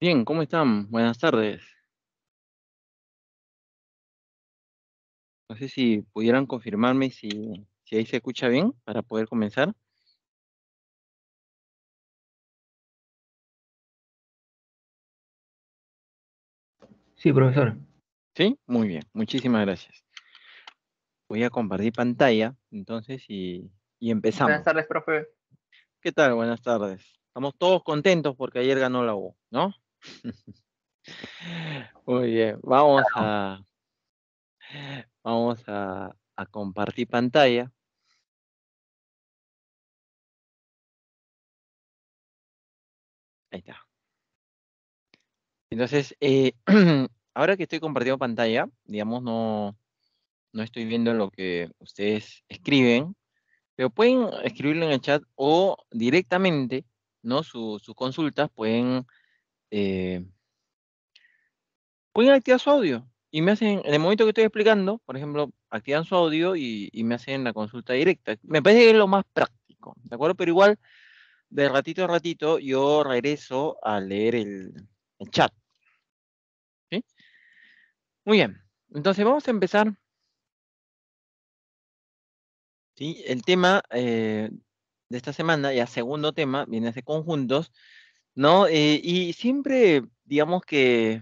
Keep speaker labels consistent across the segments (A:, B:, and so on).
A: Bien, ¿cómo están? Buenas tardes. No sé si pudieran confirmarme si ahí se escucha bien para poder comenzar.
B: Sí, profesor.
A: ¿Sí? Muy bien, muchísimas gracias. Voy a compartir pantalla, entonces, y
B: Buenas
A: empezamos.
B: tardes, profe.
A: ¿Qué tal? Buenas tardes. Estamos todos contentos porque ayer ganó la U, ¿no? Muy bien, vamos a compartir pantalla. Ahí está. Entonces, ahora que estoy compartiendo pantalla, digamos, no estoy viendo lo que ustedes escriben. Pero pueden escribirlo en el chat o directamente, ¿no? Sus consultas eh, pueden activar su audio. Y me hacen, en el momento que estoy explicando, por ejemplo, activan su audio y me hacen la consulta directa. Me parece que es lo más práctico, ¿de acuerdo? Pero igual, de ratito a ratito, yo regreso a leer el chat, ¿sí? Muy bien. Entonces vamos a empezar, ¿sí? El tema de esta semana, ya segundo tema, viene a ser conjuntos. ¿No? Y siempre, digamos que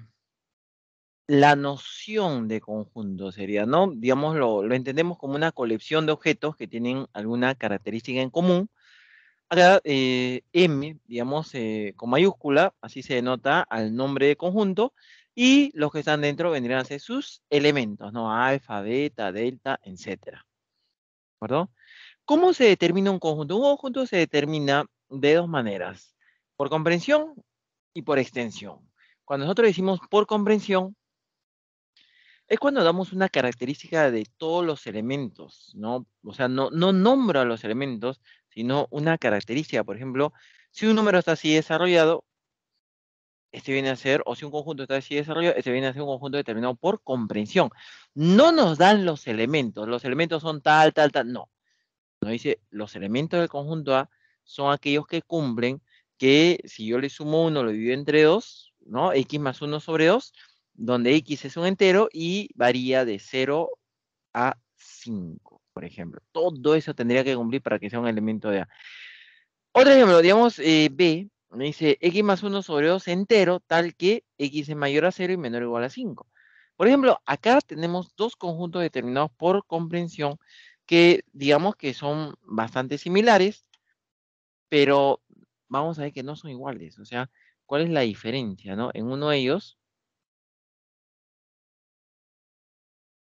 A: la noción de conjunto sería, ¿no? Digamos, lo entendemos como una colección de objetos que tienen alguna característica en común. Acá, M, digamos, con mayúscula, así se denota al nombre de conjunto, y los que están dentro vendrían a ser sus elementos, ¿no? Alfa, beta, delta, etcétera. ¿De acuerdo? ¿Cómo se determina un conjunto? Un conjunto se determina de dos maneras, por comprensión y por extensión. Cuando nosotros decimos por comprensión, es cuando damos una característica de todos los elementos, ¿no? O sea, no nombra los elementos, sino una característica. Por ejemplo, si un número está así desarrollado, este viene a ser, o si un conjunto está así desarrollado, este viene a ser un conjunto determinado por comprensión. No nos dan los elementos son tal, tal, tal, no. Nos dice, los elementos del conjunto A son aquellos que cumplen que si yo le sumo uno, lo divido entre 2, ¿no? X más uno sobre 2, donde X es un entero y varía de 0 a 5, por ejemplo. Todo eso tendría que cumplir para que sea un elemento de A. Otro ejemplo, digamos, B, me dice X más uno sobre 2 entero, tal que X es mayor a 0 y menor o igual a 5. Por ejemplo, acá tenemos dos conjuntos determinados por comprensión que digamos que son bastante similares, pero vamos a ver que no son iguales. O sea, ¿cuál es la diferencia, no? En uno de ellos,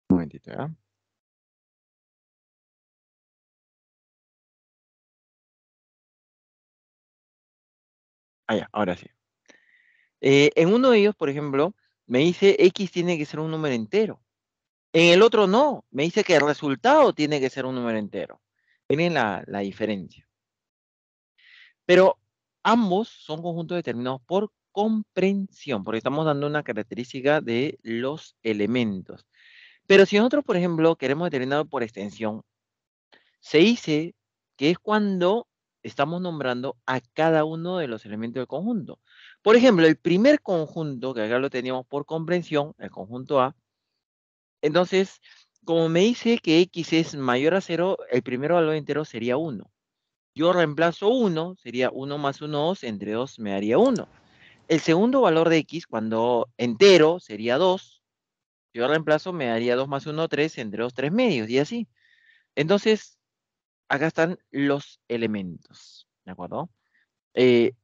A: un momentito, ¿ya? Ah, ya, ahora sí. En uno de ellos, por ejemplo, me dice X tiene que ser un número entero. En el otro no, me dice que el resultado tiene que ser un número entero. Miren la diferencia. Pero ambos son conjuntos determinados por comprensión, porque estamos dando una característica de los elementos. Pero si nosotros, por ejemplo, queremos determinarlo por extensión, se dice que es cuando estamos nombrando a cada uno de los elementos del conjunto. Por ejemplo, el primer conjunto, que acá lo teníamos por comprensión, el conjunto A, entonces, como me dice que X es mayor a 0, el primer valor entero sería 1. Yo reemplazo 1, sería 1 más 1, 2, entre 2 me daría 1. El segundo valor de X, cuando entero, sería 2. Yo reemplazo, me daría 2 más 1, 3, entre 2, 3 medios, y así. Entonces, acá están los elementos, ¿de acuerdo?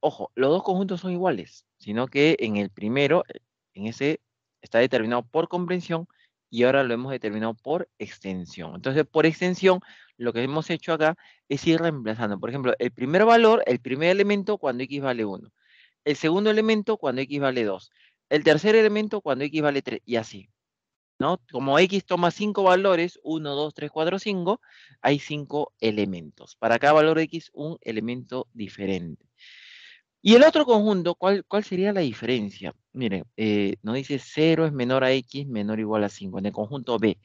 A: Ojo, los dos conjuntos son iguales, sino que en el primero, en ese, está determinado por comprensión y ahora lo hemos determinado por extensión. Entonces, por extensión, lo que hemos hecho acá es ir reemplazando. Por ejemplo, el primer valor, el primer elemento cuando x vale 1. El segundo elemento cuando x vale 2. El tercer elemento cuando x vale 3 y así. ¿No? Como X toma 5 valores, 1, 2, 3, 4, 5, hay 5 elementos. Para cada valor de X, un elemento diferente. Y el otro conjunto, ¿cuál sería la diferencia? Miren, nos dice 0 es menor a X, menor o igual a 5, en el conjunto B.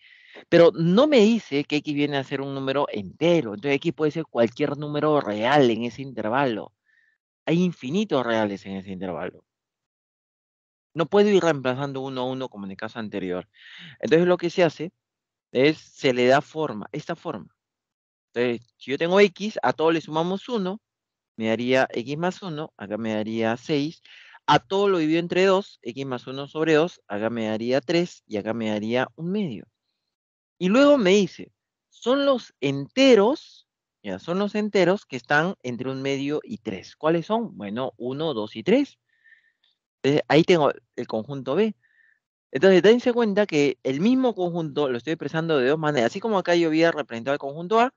A: Pero no me dice que X viene a ser un número entero. Entonces X puede ser cualquier número real en ese intervalo. Hay infinitos reales en ese intervalo. No puedo ir reemplazando uno a uno como en el caso anterior. Entonces lo que se hace es, se le da forma, esta forma. Entonces, si yo tengo x, a todo le sumamos 1, me daría x más 1, acá me daría 6. A todo lo divido entre 2, x más 1 sobre 2, acá me daría 3 y acá me daría un medio. Y luego me dice, son los enteros, ya, son los enteros que están entre un medio y 3. ¿Cuáles son? Bueno, 1, 2 y 3. Entonces, ahí tengo el conjunto B. Entonces, dense cuenta que el mismo conjunto lo estoy expresando de dos maneras. Así como acá yo había representado el conjunto A,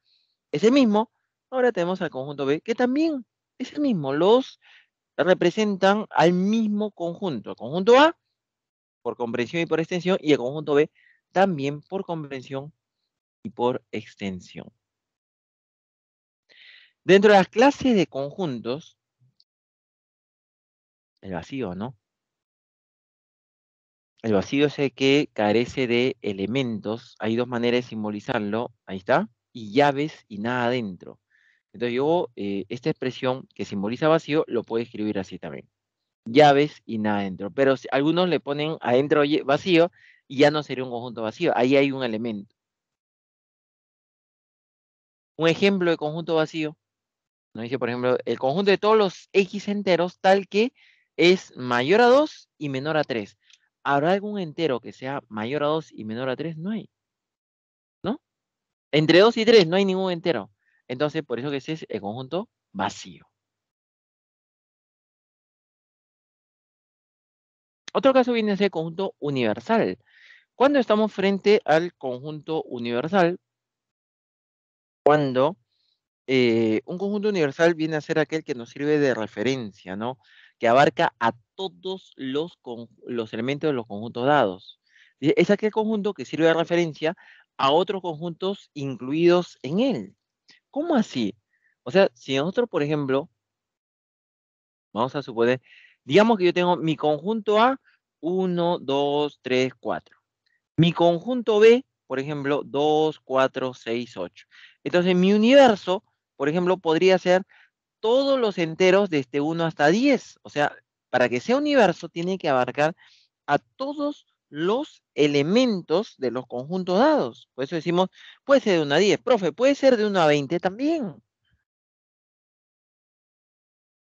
A: es el mismo. Ahora tenemos al conjunto B, que también es el mismo. Los representan al mismo conjunto. El conjunto A por comprensión y por extensión, y el conjunto B también por comprensión y por extensión. Dentro de las clases de conjuntos, el vacío, ¿no? El vacío es el que carece de elementos. Hay dos maneras de simbolizarlo. Ahí está. Y llaves y nada adentro. Entonces yo, esta expresión que simboliza vacío, lo puedo escribir así también. Llaves y nada adentro. Pero algunos le ponen adentro vacío y ya no sería un conjunto vacío. Ahí hay un elemento. Un ejemplo de conjunto vacío. Nos dice, por ejemplo, el conjunto de todos los x enteros tal que es mayor a 2 y menor a 3. ¿Habrá algún entero que sea mayor a 2 y menor a 3? No hay, ¿no? Entre 2 y 3 no hay ningún entero. Entonces, por eso que ese es el conjunto vacío. Otro caso viene a ser el conjunto universal. Cuando estamos frente al conjunto universal, cuando un conjunto universal viene a ser aquel que nos sirve de referencia, ¿no? Que abarca a todos los elementos de los conjuntos dados. Es aquel conjunto que sirve de referencia a otros conjuntos incluidos en él. ¿Cómo así? O sea, si nosotros, por ejemplo, vamos a suponer, digamos que yo tengo mi conjunto A, 1, 2, 3, 4. Mi conjunto B, por ejemplo, 2, 4, 6, 8. Entonces, mi universo, por ejemplo, podría ser todos los enteros desde 1 hasta 10. O sea, para que sea universo, tiene que abarcar a todos los elementos de los conjuntos dados. Por eso decimos, puede ser de 1 a 10. Profe, puede ser de 1 a 20 también.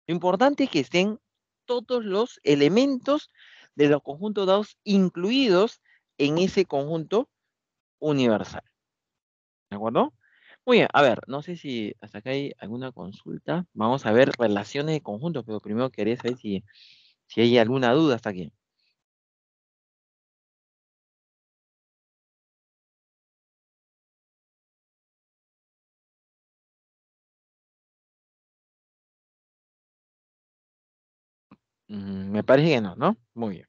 A: Lo importante es que estén todos los elementos de los conjuntos dados incluidos en ese conjunto universal. ¿De acuerdo? Muy bien, a ver, no sé si hasta acá hay alguna consulta. Vamos a ver relaciones de conjuntos, pero primero quería saber si hay alguna duda hasta aquí. Me parece que no, ¿no? Muy bien.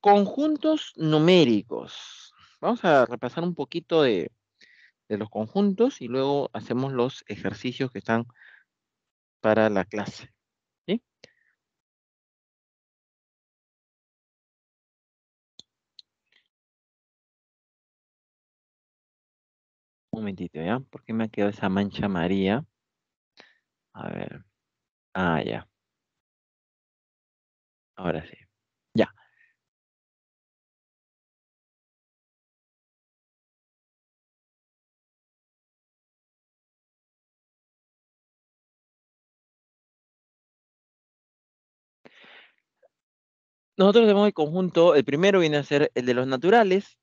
A: Conjuntos numéricos. Vamos a repasar un poquito de los conjuntos y luego hacemos los ejercicios que están para la clase. ¿Sí? Un momentito, ¿ya? ¿Por qué me ha quedado esa mancha amarilla? A ver. Ah, ya. Ahora sí. Ya. Nosotros tenemos el conjunto, el primero viene a ser el de los naturales,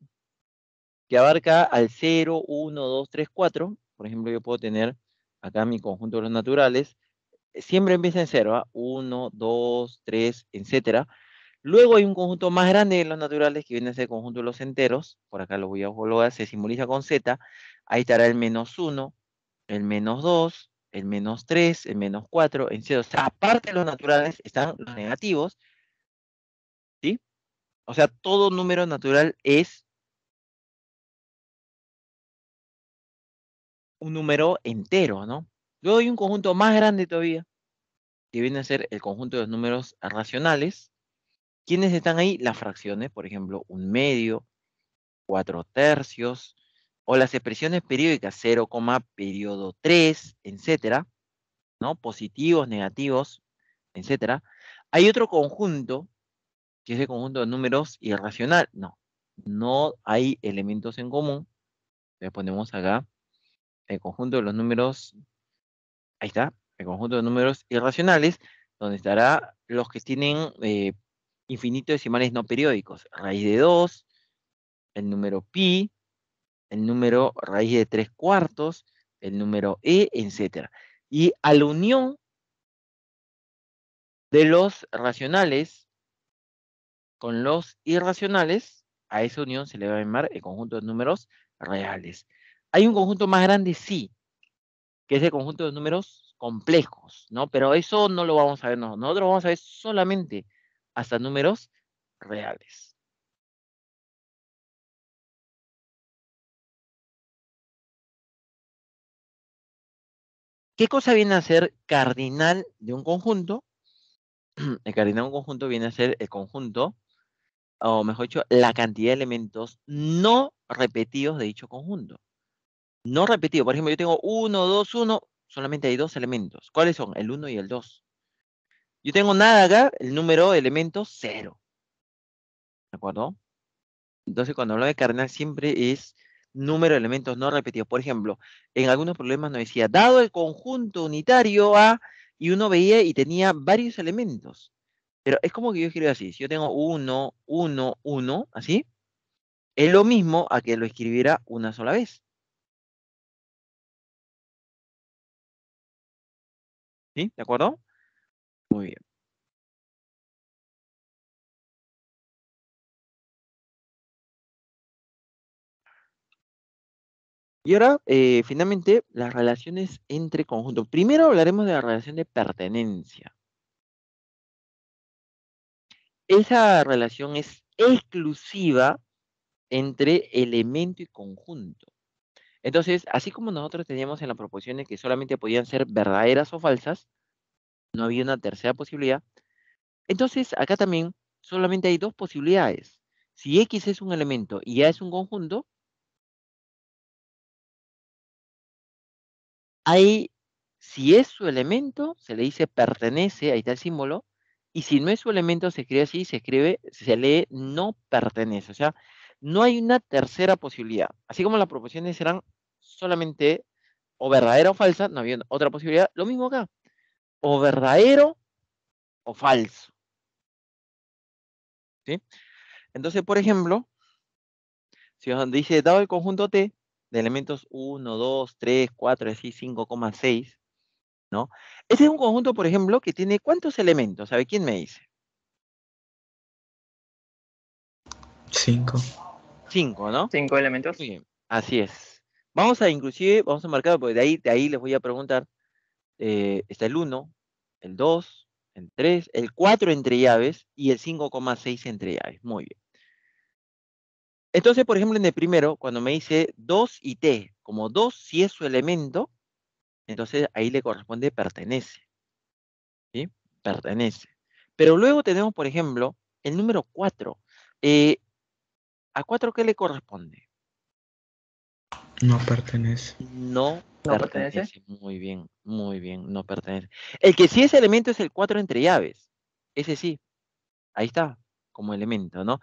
A: que abarca al 0, 1, 2, 3, 4. Por ejemplo, yo puedo tener acá mi conjunto de los naturales. Siempre empieza en 0, 1, 2, 3, etcétera. Luego hay un conjunto más grande de los naturales que viene a ser el conjunto de los enteros. Por acá lo voy a colocar, se simboliza con Z. Ahí estará el -1, el -2, el -3, el -4, en 0. O sea, aparte de los naturales están los negativos, ¿sí? O sea, todo número natural es un número entero, ¿no? Luego hay un conjunto más grande todavía, que viene a ser el conjunto de los números racionales. ¿Quiénes están ahí? Las fracciones, por ejemplo, 1/2, 4/3, o las expresiones periódicas 0, periodo 3, etcétera, ¿no? Positivos, negativos, etcétera. Hay otro conjunto, que es el conjunto de números irracional. No, no hay elementos en común. Le ponemos acá el conjunto de los números, ahí está, el conjunto de números irracionales, donde estará los que tienen infinitos decimales no periódicos. Raíz de 2, el número pi, el número raíz de 3/4, el número etcétera. Y a la unión de los racionales con los irracionales, a esa unión se le va a llamar el conjunto de números reales. Hay un conjunto más grande, sí, que es el conjunto de números complejos, ¿no? Pero eso no lo vamos a ver, no. Nosotros vamos a ver solamente hasta números reales. ¿Qué cosa viene a ser cardinal de un conjunto? El cardinal de un conjunto viene a ser el conjunto, o mejor dicho, la cantidad de elementos no repetidos de dicho conjunto. No repetido. Por ejemplo, yo tengo 1, 2, 1, solamente hay dos elementos. ¿Cuáles son? El 1 y el 2. Yo tengo nada acá, el número de elementos 0. ¿De acuerdo? Entonces, cuando hablo de cardinal, siempre es número de elementos no repetidos. Por ejemplo, en algunos problemas nos decía, dado el conjunto unitario A, y uno veía y tenía varios elementos. Pero es como que yo escribo así. Si yo tengo 1, 1, 1, así, es lo mismo a que lo escribiera una sola vez. ¿Sí? ¿De acuerdo? Muy bien. Y ahora, finalmente, las relaciones entre conjuntos. Primero hablaremos de la relación de pertenencia. Esa relación es exclusiva entre elemento y conjunto. Entonces, así como nosotros teníamos en las proposiciones que solamente podían ser verdaderas o falsas, no había una tercera posibilidad. Entonces, acá también solamente hay dos posibilidades. Si X es un elemento y A es un conjunto, hay, si es su elemento, se le dice pertenece, ahí está el símbolo, y si no es su elemento, se escribe así, se lee no pertenece. O sea, no hay una tercera posibilidad. Así como las proposiciones eran solamente o verdadera o falsa, no había otra posibilidad. Lo mismo acá, o verdadero o falso. ¿Sí? Entonces, por ejemplo, si os dice, dado el conjunto T de elementos 1, 2, 3, 4, así 5,6, ¿no? Ese es un conjunto, por ejemplo, que tiene ¿cuántos elementos? ¿Sabe quién me dice?
B: 5.
A: 5, ¿no?
C: 5 elementos.
A: Muy bien, así es. Vamos a inclusive, vamos a marcar, porque de ahí les voy a preguntar, está el 1, el 2, el 3, el 4 entre llaves y el 5,6 entre llaves. Muy bien. Entonces, por ejemplo, en el primero, cuando me dice 2 y T, como 2 si es su elemento, entonces ahí le corresponde pertenece, ¿sí? Pertenece. Pero luego tenemos, por ejemplo, el número 4. Eh, ¿A 4 qué le corresponde?
B: No pertenece.
A: No
C: ¿No pertenece?
A: pertenece. Muy bien, no pertenece. El que sí es elemento es el 4 entre llaves. Ese sí, ahí está, como elemento, ¿no?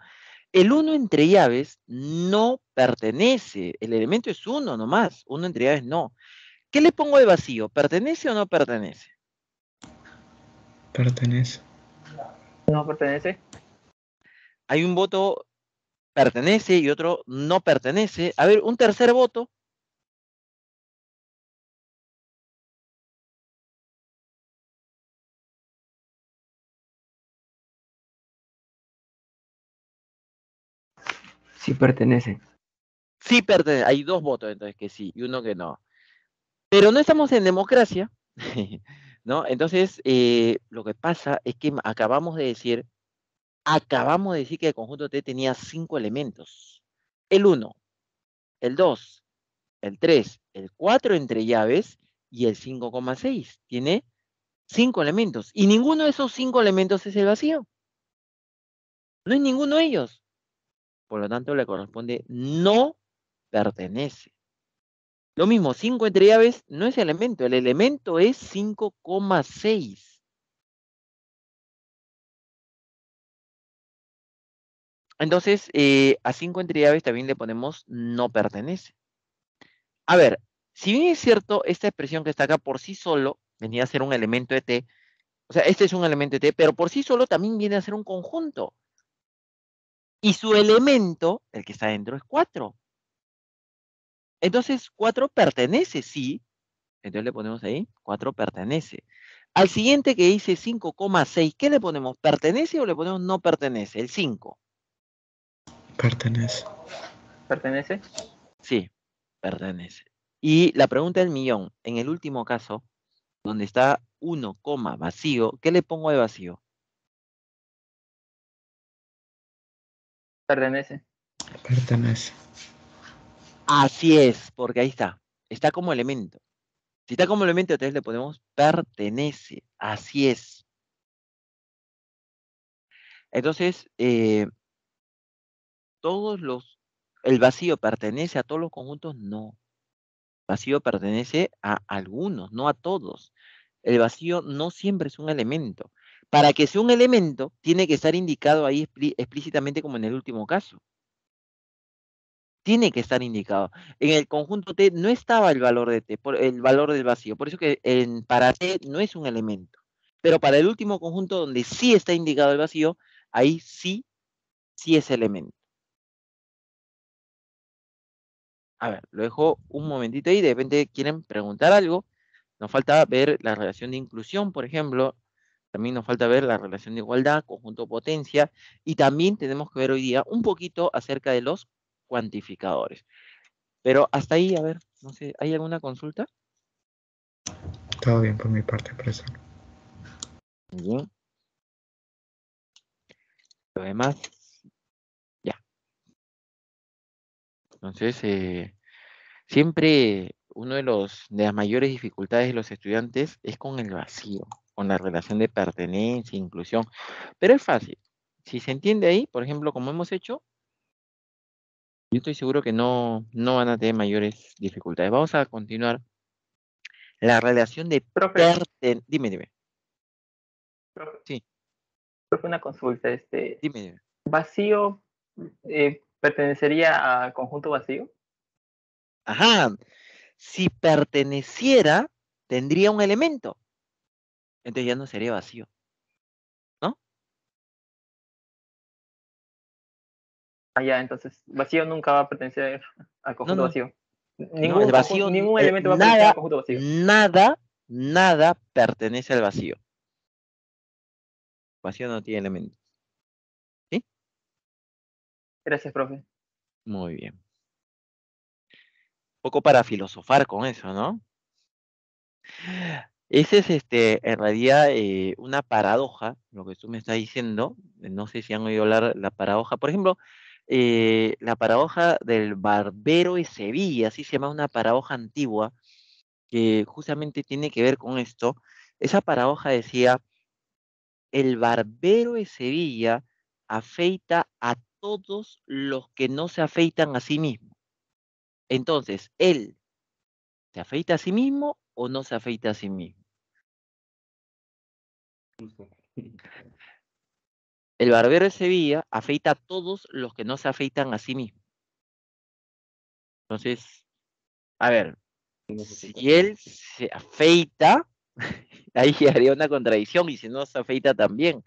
A: El 1 entre llaves no pertenece. El elemento es 1 nomás. 1 entre llaves no. ¿Qué le pongo de vacío? ¿Pertenece o no pertenece?
B: Pertenece.
C: ¿No pertenece?
A: Hay un voto pertenece y otro no pertenece. A ver, un tercer voto.
B: Sí pertenece.
A: Sí pertenece. Hay dos votos entonces que sí y uno que no. Pero no estamos en democracia, ¿no? Entonces, lo que pasa es que acabamos de decir que el conjunto T tenía 5 elementos. El 1, el 2, el 3, el 4 entre llaves y el 5,6. Tiene 5 elementos. Y ninguno de esos 5 elementos es el vacío. No es ninguno de ellos. Por lo tanto, le corresponde no pertenece. Lo mismo, 5 entre llaves no es elemento. El elemento es 5,6. Entonces, a 5 entre llaves también le ponemos no pertenece. A ver, si bien es cierto, esta expresión que está acá por sí solo venía a ser un elemento de T, o sea, este es un elemento de T, pero por sí solo también viene a ser un conjunto. Y su elemento, el que está dentro, es 4. Entonces, 4 pertenece, sí. Entonces le ponemos ahí, 4 pertenece. Al siguiente que dice 5,6, ¿qué le ponemos? ¿Pertenece o le ponemos no pertenece? El 5.
B: Pertenece.
C: ¿Pertenece?
A: Sí, pertenece. Y la pregunta del millón, en el último caso, donde está 1, vacío, ¿qué le pongo de vacío?
C: ¿Pertenece?
B: Pertenece.
A: Así es, porque ahí está. Está como elemento. Si está como elemento, entonces le ponemos pertenece. Así es. Entonces, el vacío pertenece a todos los conjuntos, no. El vacío pertenece a algunos, no a todos. El vacío no siempre es un elemento. Para que sea un elemento, tiene que estar indicado ahí explícitamente como en el último caso. Tiene que estar indicado. En el conjunto T no estaba el valor de T, el valor del vacío. Por eso que para T no es un elemento. Pero para el último conjunto donde sí está indicado el vacío, ahí sí es elemento. A ver, lo dejo un momentito ahí, de repente quieren preguntar algo. Nos falta ver la relación de inclusión, por ejemplo. También nos falta ver la relación de igualdad, conjunto potencia. Y también tenemos que ver hoy día un poquito acerca de los cuantificadores. Pero hasta ahí, a ver, no sé, ¿hay alguna consulta?
B: Todo bien por mi parte, profesor.
A: Bien. Lo demás, ya. Entonces, siempre uno de las mayores dificultades de los estudiantes es con el vacío, con la relación de pertenencia, inclusión. Pero es fácil. Si se entiende ahí, por ejemplo, como hemos hecho, yo estoy seguro que no van a tener mayores dificultades. Vamos a continuar. La relación de
C: Profe,
A: Dime, dime.
C: profe,
A: Sí,
C: profe, una consulta.
A: dime, dime.
C: ¿Vacío pertenecería al conjunto vacío?
A: Ajá. Si perteneciera, tendría un elemento. Entonces ya no sería vacío, ¿no?
C: Ah, ya, entonces, vacío nunca va a pertenecer al
A: No,
C: conjunto
A: no.
C: vacío.
A: No, el vacío,
C: Ningún elemento va a pertenecer al conjunto vacío.
A: nada pertenece al vacío. Vacío no tiene elementos. ¿Sí?
C: Gracias, profe.
A: Muy bien. Un poco para filosofar con eso, ¿no? Ese es en realidad una paradoja, lo que tú me estás diciendo. No sé si han oído hablar la paradoja. Por ejemplo, la paradoja del barbero de Sevilla, así se llama una paradoja antigua, que justamente tiene que ver con esto. Esa paradoja decía, el barbero de Sevilla afeita a todos los que no se afeitan a sí mismo. Entonces, ¿él se afeita a sí mismo o no se afeita a sí mismo? El barbero de Sevilla afeita a todos los que no se afeitan a sí mismo. Entonces, a ver, si él se afeita, ahí haría una contradicción, y si no se afeita también.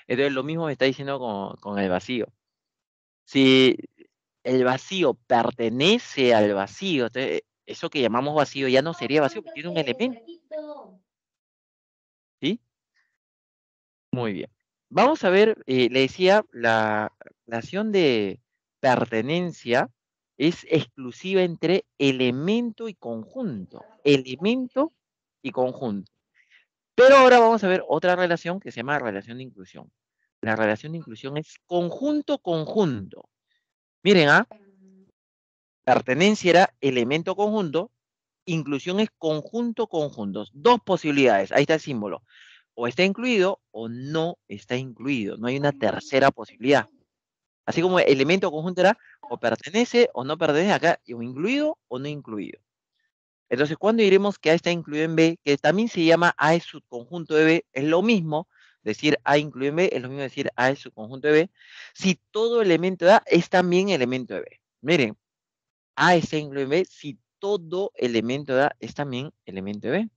A: Entonces, lo mismo me está diciendo con el vacío. Si el vacío pertenece al vacío, entonces, eso que llamamos vacío ya no sería vacío, porque tiene un elemento. ¿Sí? Muy bien. Vamos a ver, le decía, la relación de pertenencia es exclusiva entre elemento y conjunto. Elemento y conjunto. Pero ahora vamos a ver otra relación que se llama relación de inclusión. La relación de inclusión es conjunto-conjunto. Miren, pertenencia era elemento conjunto, inclusión es conjunto conjuntos. Dos posibilidades. Ahí está el símbolo. o está incluido o no está incluido. No hay una tercera posibilidad. Así como el elemento conjunto era o pertenece o no pertenece acá, o incluido o no incluido. Entonces, cuando diremos que A está incluido en B, que también se llama A es subconjunto de B, es lo mismo decir A incluido en B, es lo mismo decir A es subconjunto de B, si todo elemento de A es también elemento de B. Miren, A está incluido en B si todo elemento de A es también elemento de B.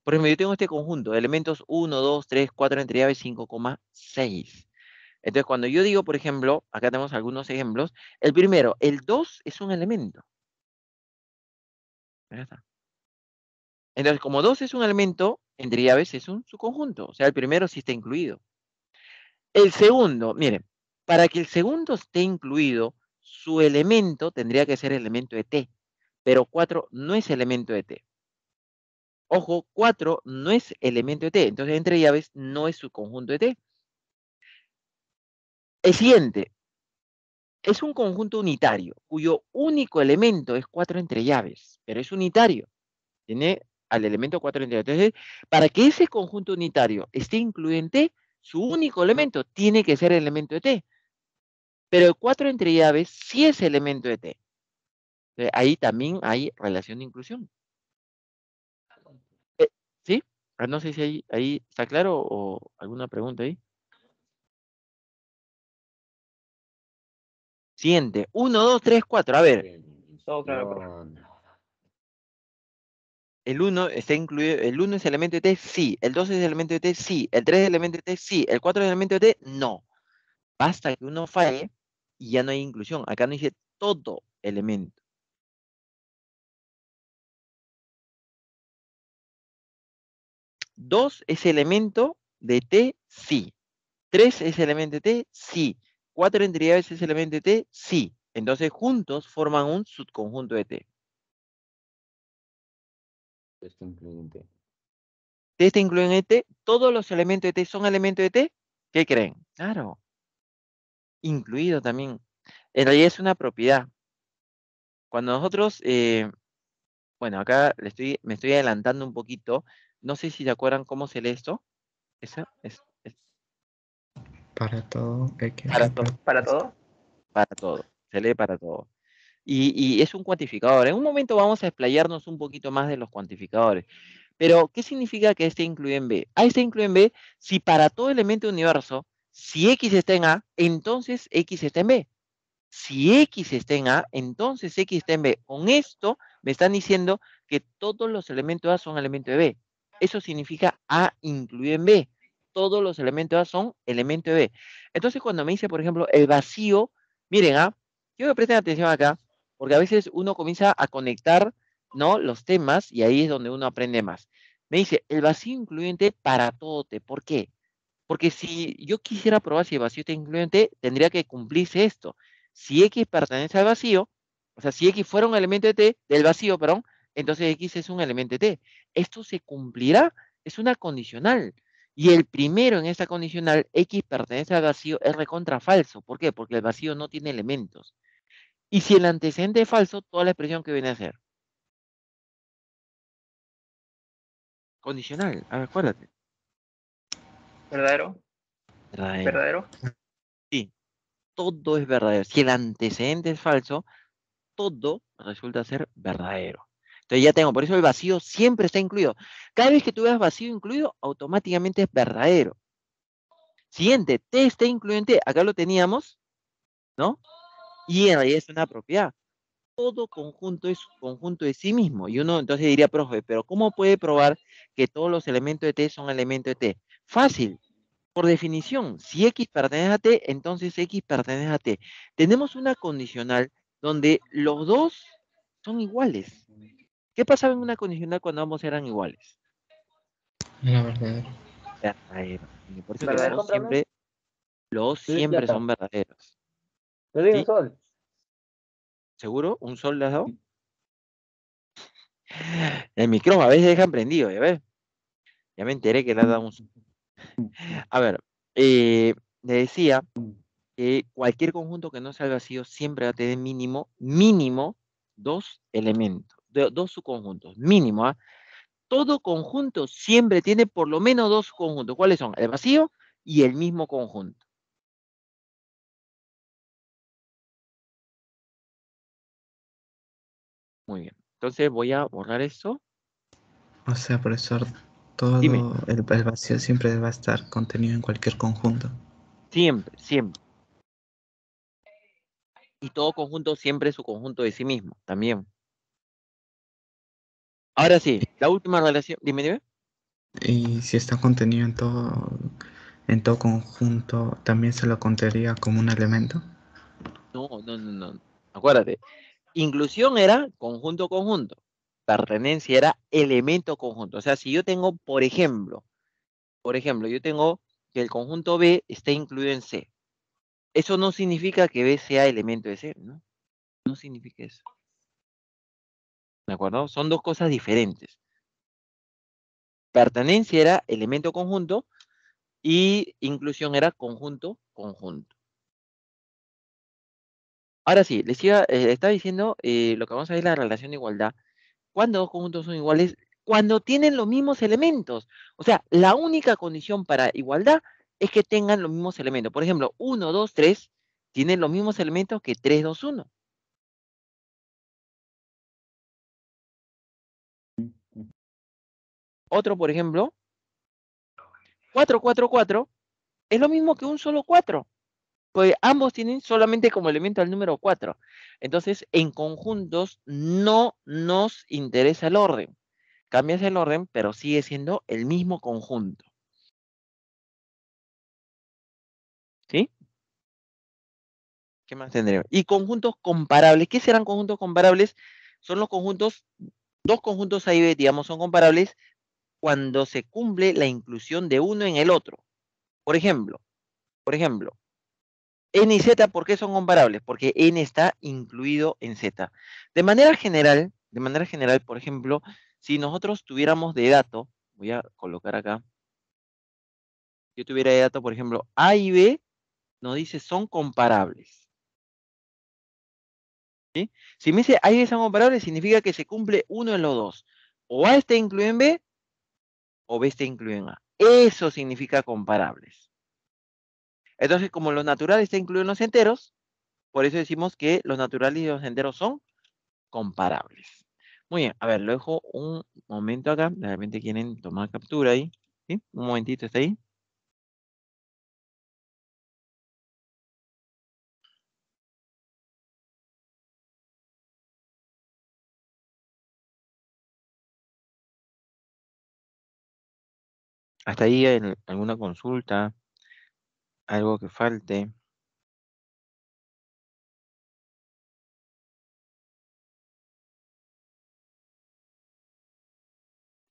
A: Por ejemplo, yo tengo este conjunto de elementos 1, 2, 3, 4 entre llaves 5,6. Entonces, cuando yo digo, por ejemplo, acá tenemos algunos ejemplos, el primero, el 2 es un elemento. Ya está. Entonces, como 2 es un elemento, entre llaves es un subconjunto. O sea, el primero sí está incluido. El segundo, miren, para que el segundo esté incluido, su elemento tendría que ser elemento de T. Pero 4 no es elemento de T. Ojo, 4 no es elemento de T. Entonces, entre llaves no es subconjunto de T. El siguiente es un conjunto unitario, cuyo único elemento es 4 entre llaves, pero es unitario. Tiene al elemento 4 entre llaves. Entonces, para que ese conjunto unitario esté incluido en T, su único elemento tiene que ser el elemento de T. Pero el 4 entre llaves sí es elemento de T. Entonces, ahí también hay relación de inclusión. Eh, ¿Sí? No sé si ahí está claro o alguna pregunta ahí. Siguiente. 1, 2, 3, 4. A ver.
C: Todo claro, profe.
A: El 1 está incluido. El 1 es elemento de T, sí. El 2 es elemento de T, sí. El 3 es elemento de T, sí. El 4 es elemento de T, no. Basta que uno falle y ya no hay inclusión. Acá no dice todo elemento. ¿2 es elemento de T? Sí. 3 es elemento de T, sí. 4 entre llaves es elemento de T, sí. Entonces juntos forman un subconjunto de T.
D: Está incluido en T.
A: T está incluido en T. ¿Todos los elementos de T son elementos de T? ¿Qué creen? Claro. Incluido también. En realidad es una propiedad. Cuando nosotros, bueno, acá me estoy adelantando un poquito. No sé si se acuerdan cómo se lee esto. Esa es
B: Para todo, X
A: para
B: es
A: todo.
C: ¿Para todo?
A: Para todo. Se lee para todo. Y es un cuantificador. En un momento vamos a explayarnos un poquito más de los cuantificadores. Pero, ¿qué significa que este incluye en B? A este incluye en B si para todo elemento del universo, si X está en A, entonces X está en B. Si X está en A, entonces X está en B. Con esto me están diciendo que todos los elementos A son elementos de B. Eso significa A incluido en B. Todos los elementos A son elementos de B. Entonces, cuando me dice, por ejemplo, el vacío, miren, quiero que presten atención acá, porque a veces uno comienza a conectar, ¿no?, los temas y ahí es donde uno aprende más. Me dice, el vacío incluyente para todo T. ¿Por qué? Porque si yo quisiera probar si el vacío está incluido en T, tendría que cumplirse esto. Si X pertenece al vacío, o sea, si X fuera un elemento de T, del vacío, perdón, entonces X es un elemento de T. Esto se cumplirá, es una condicional. Y el primero en esta condicional, X pertenece al vacío, es recontra falso. ¿Por qué? Porque el vacío no tiene elementos. Y si el antecedente es falso, toda la expresión que viene a ser. Condicional, acuérdate.
C: ¿Verdadero?
A: Verdadero.
C: ¿Verdadero?
A: Sí, todo es verdadero. Si el antecedente es falso, todo resulta ser verdadero. Entonces ya tengo, por eso el vacío siempre está incluido. Cada vez que tú veas vacío incluido, automáticamente es verdadero. Siguiente, T está incluido en T. Acá lo teníamos, ¿no? Y en realidad es una propiedad. Todo conjunto es conjunto de sí mismo. Y uno entonces diría, profe, pero ¿cómo puede probar que todos los elementos de T son elementos de T? Fácil. Por definición, si X pertenece a T, entonces X pertenece a T. Tenemos una condicional donde los dos son iguales. ¿Qué pasaba en una condicional cuando ambos eran iguales?
B: la verdad.
A: Verdadero. Y por eso
C: ¿Verdadero?
A: los dos
D: Sí,
A: siempre
D: plata.
A: son verdaderos.
D: Le doy un
A: ¿Sí?
D: sol.
A: ¿Seguro? ¿Un sol le has dado? El micrófono a veces deja prendido, ¿ya ves? Ya me enteré que le has dado un sol. A ver, le decía que cualquier conjunto que no sea vacío siempre va a tener mínimo dos elementos, dos subconjuntos, mínimo, todo conjunto siempre tiene por lo menos dos conjuntos. ¿Cuáles son? El vacío y el mismo conjunto. Muy bien. Entonces voy a borrar esto.
B: O sea, profesor,
A: Dime.
B: todo el vacío siempre va a estar contenido en cualquier conjunto.
A: Siempre, siempre. Y todo conjunto siempre es su conjunto de sí mismo, también. Ahora sí, la última relación. Dime, dime.
B: Y si está contenido en todo conjunto, ¿también se lo contaría como un elemento?
A: No, no, no, no. Acuérdate. Inclusión era conjunto, conjunto. Pertenencia era elemento conjunto. O sea, si yo tengo, por ejemplo, yo tengo que el conjunto B está incluido en C. Eso no significa que B sea elemento de C, ¿no? No significa eso. ¿De acuerdo? Son dos cosas diferentes. Pertenencia era elemento conjunto y inclusión era conjunto, conjunto. Ahora sí, estaba diciendo lo que vamos a ver es la relación de igualdad. ¿Cuándo dos conjuntos son iguales? Cuando tienen los mismos elementos. O sea, la única condición para igualdad es que tengan los mismos elementos. Por ejemplo, 1, 2, 3 tienen los mismos elementos que 3, 2, 1. Otro, por ejemplo, 4, 4, 4 es lo mismo que un solo 4. Pues ambos tienen solamente como elemento el número 4. Entonces, en conjuntos no nos interesa el orden. Cambias el orden, pero sigue siendo el mismo conjunto. ¿Sí? ¿Qué más tendremos? Y conjuntos comparables. ¿Qué serán conjuntos comparables? Son los conjuntos, dos conjuntos A y B, digamos, son comparables cuando se cumple la inclusión de uno en el otro. Por ejemplo, N y Z, ¿por qué son comparables? Porque N está incluido en Z. De manera general, por ejemplo, si nosotros tuviéramos de dato, voy a colocar acá, yo tuviera de dato, por ejemplo, A y B, nos dice son comparables. ¿Sí? Si me dice A y B son comparables, significa que se cumple uno de los dos. O A está incluido en B, o B está incluido en A. Eso significa comparables. Entonces, como los naturales están incluidos en los enteros, por eso decimos que los naturales y los enteros son comparables. Muy bien, a ver, lo dejo un momento acá. De repente quieren tomar captura ahí. ¿Sí? Un momentito, está ahí. Hasta ahí alguna consulta, algo que falte.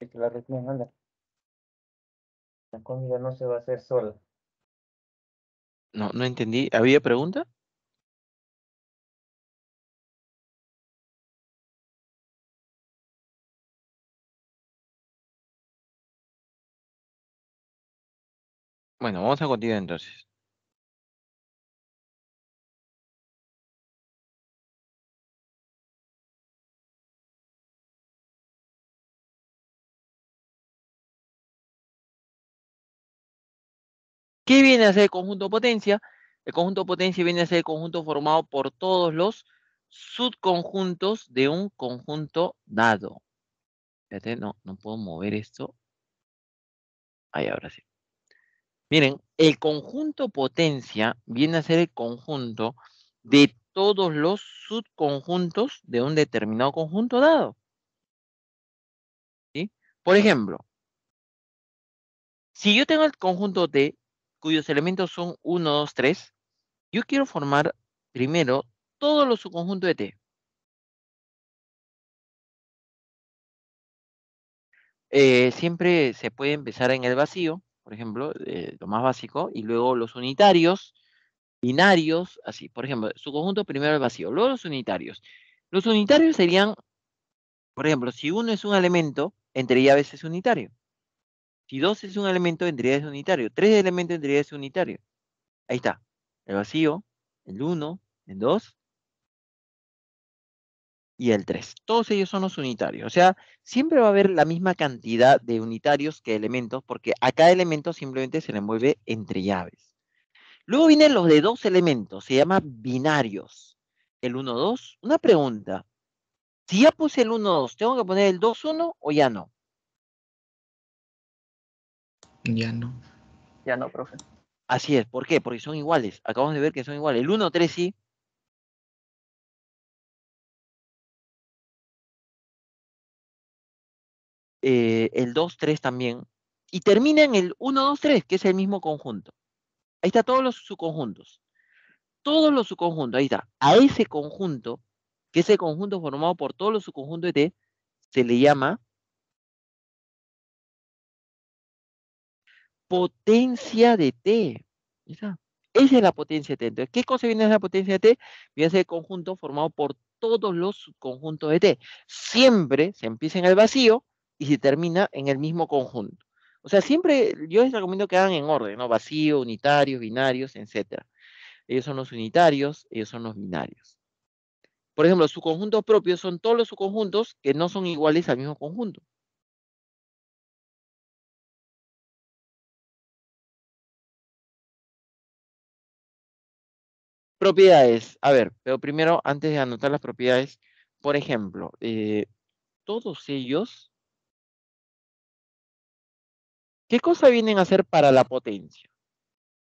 D: Es que la región anda. La comida no se va a hacer sola.
A: No, no entendí. ¿Había pregunta? Bueno, vamos a continuar entonces. ¿Qué viene a ser el conjunto potencia? El conjunto potencia viene a ser el conjunto formado por todos los subconjuntos de un conjunto dado. Fíjate, no puedo mover esto. Ahí, ahora sí. Miren, el conjunto potencia viene a ser el conjunto de todos los subconjuntos de un determinado conjunto dado. ¿Sí? Por ejemplo, si yo tengo el conjunto T, cuyos elementos son 1, 2, 3, yo quiero formar primero todos los subconjuntos de T. Siempre se puede empezar en el vacío, por ejemplo, lo más básico, y luego los unitarios, binarios, así. Por ejemplo, su conjunto primero el vacío, luego los unitarios. Los unitarios serían, por ejemplo, si uno es un elemento, entre llaves es unitario. Si dos es un elemento, entre llaves es unitario. Tres elementos, entre llaves es unitario. Ahí está. El vacío, el 1, el 2 y el 3. Todos ellos son los unitarios. O sea, siempre va a haber la misma cantidad de unitarios que elementos, porque a cada elemento simplemente se le mueve entre llaves. Luego vienen los de 2 elementos, se llaman binarios. El 1, 2. Una pregunta. Si ya puse el 1, 2, ¿tengo que poner el 2, 1 o ya no?
B: Ya no.
C: Ya no, profe.
A: Así es. ¿Por qué? Porque son iguales. Acabamos de ver que son iguales. El 1, 3 sí. El 2, 3 también. Y termina en el 1, 2, 3, que es el mismo conjunto. Ahí está todos los subconjuntos. Todos los subconjuntos, ahí está. A ese conjunto, que es el conjunto formado por todos los subconjuntos de T, se le llama potencia de T. Ahí está. Esa es la potencia de T. Entonces, ¿qué cosa viene de la potencia de T? Viene a ser el conjunto formado por todos los subconjuntos de T. Siempre se empieza en el vacío y se termina en el mismo conjunto. O sea, siempre yo les recomiendo que hagan en orden, ¿no? Vacío, unitarios, binarios, etc. Ellos son los unitarios, ellos son los binarios. Por ejemplo, sus conjuntos propios son todos los subconjuntos que no son iguales al mismo conjunto. Propiedades. A ver, pero primero, antes de anotar las propiedades, por ejemplo, todos ellos, ¿qué cosa vienen a hacer para la potencia?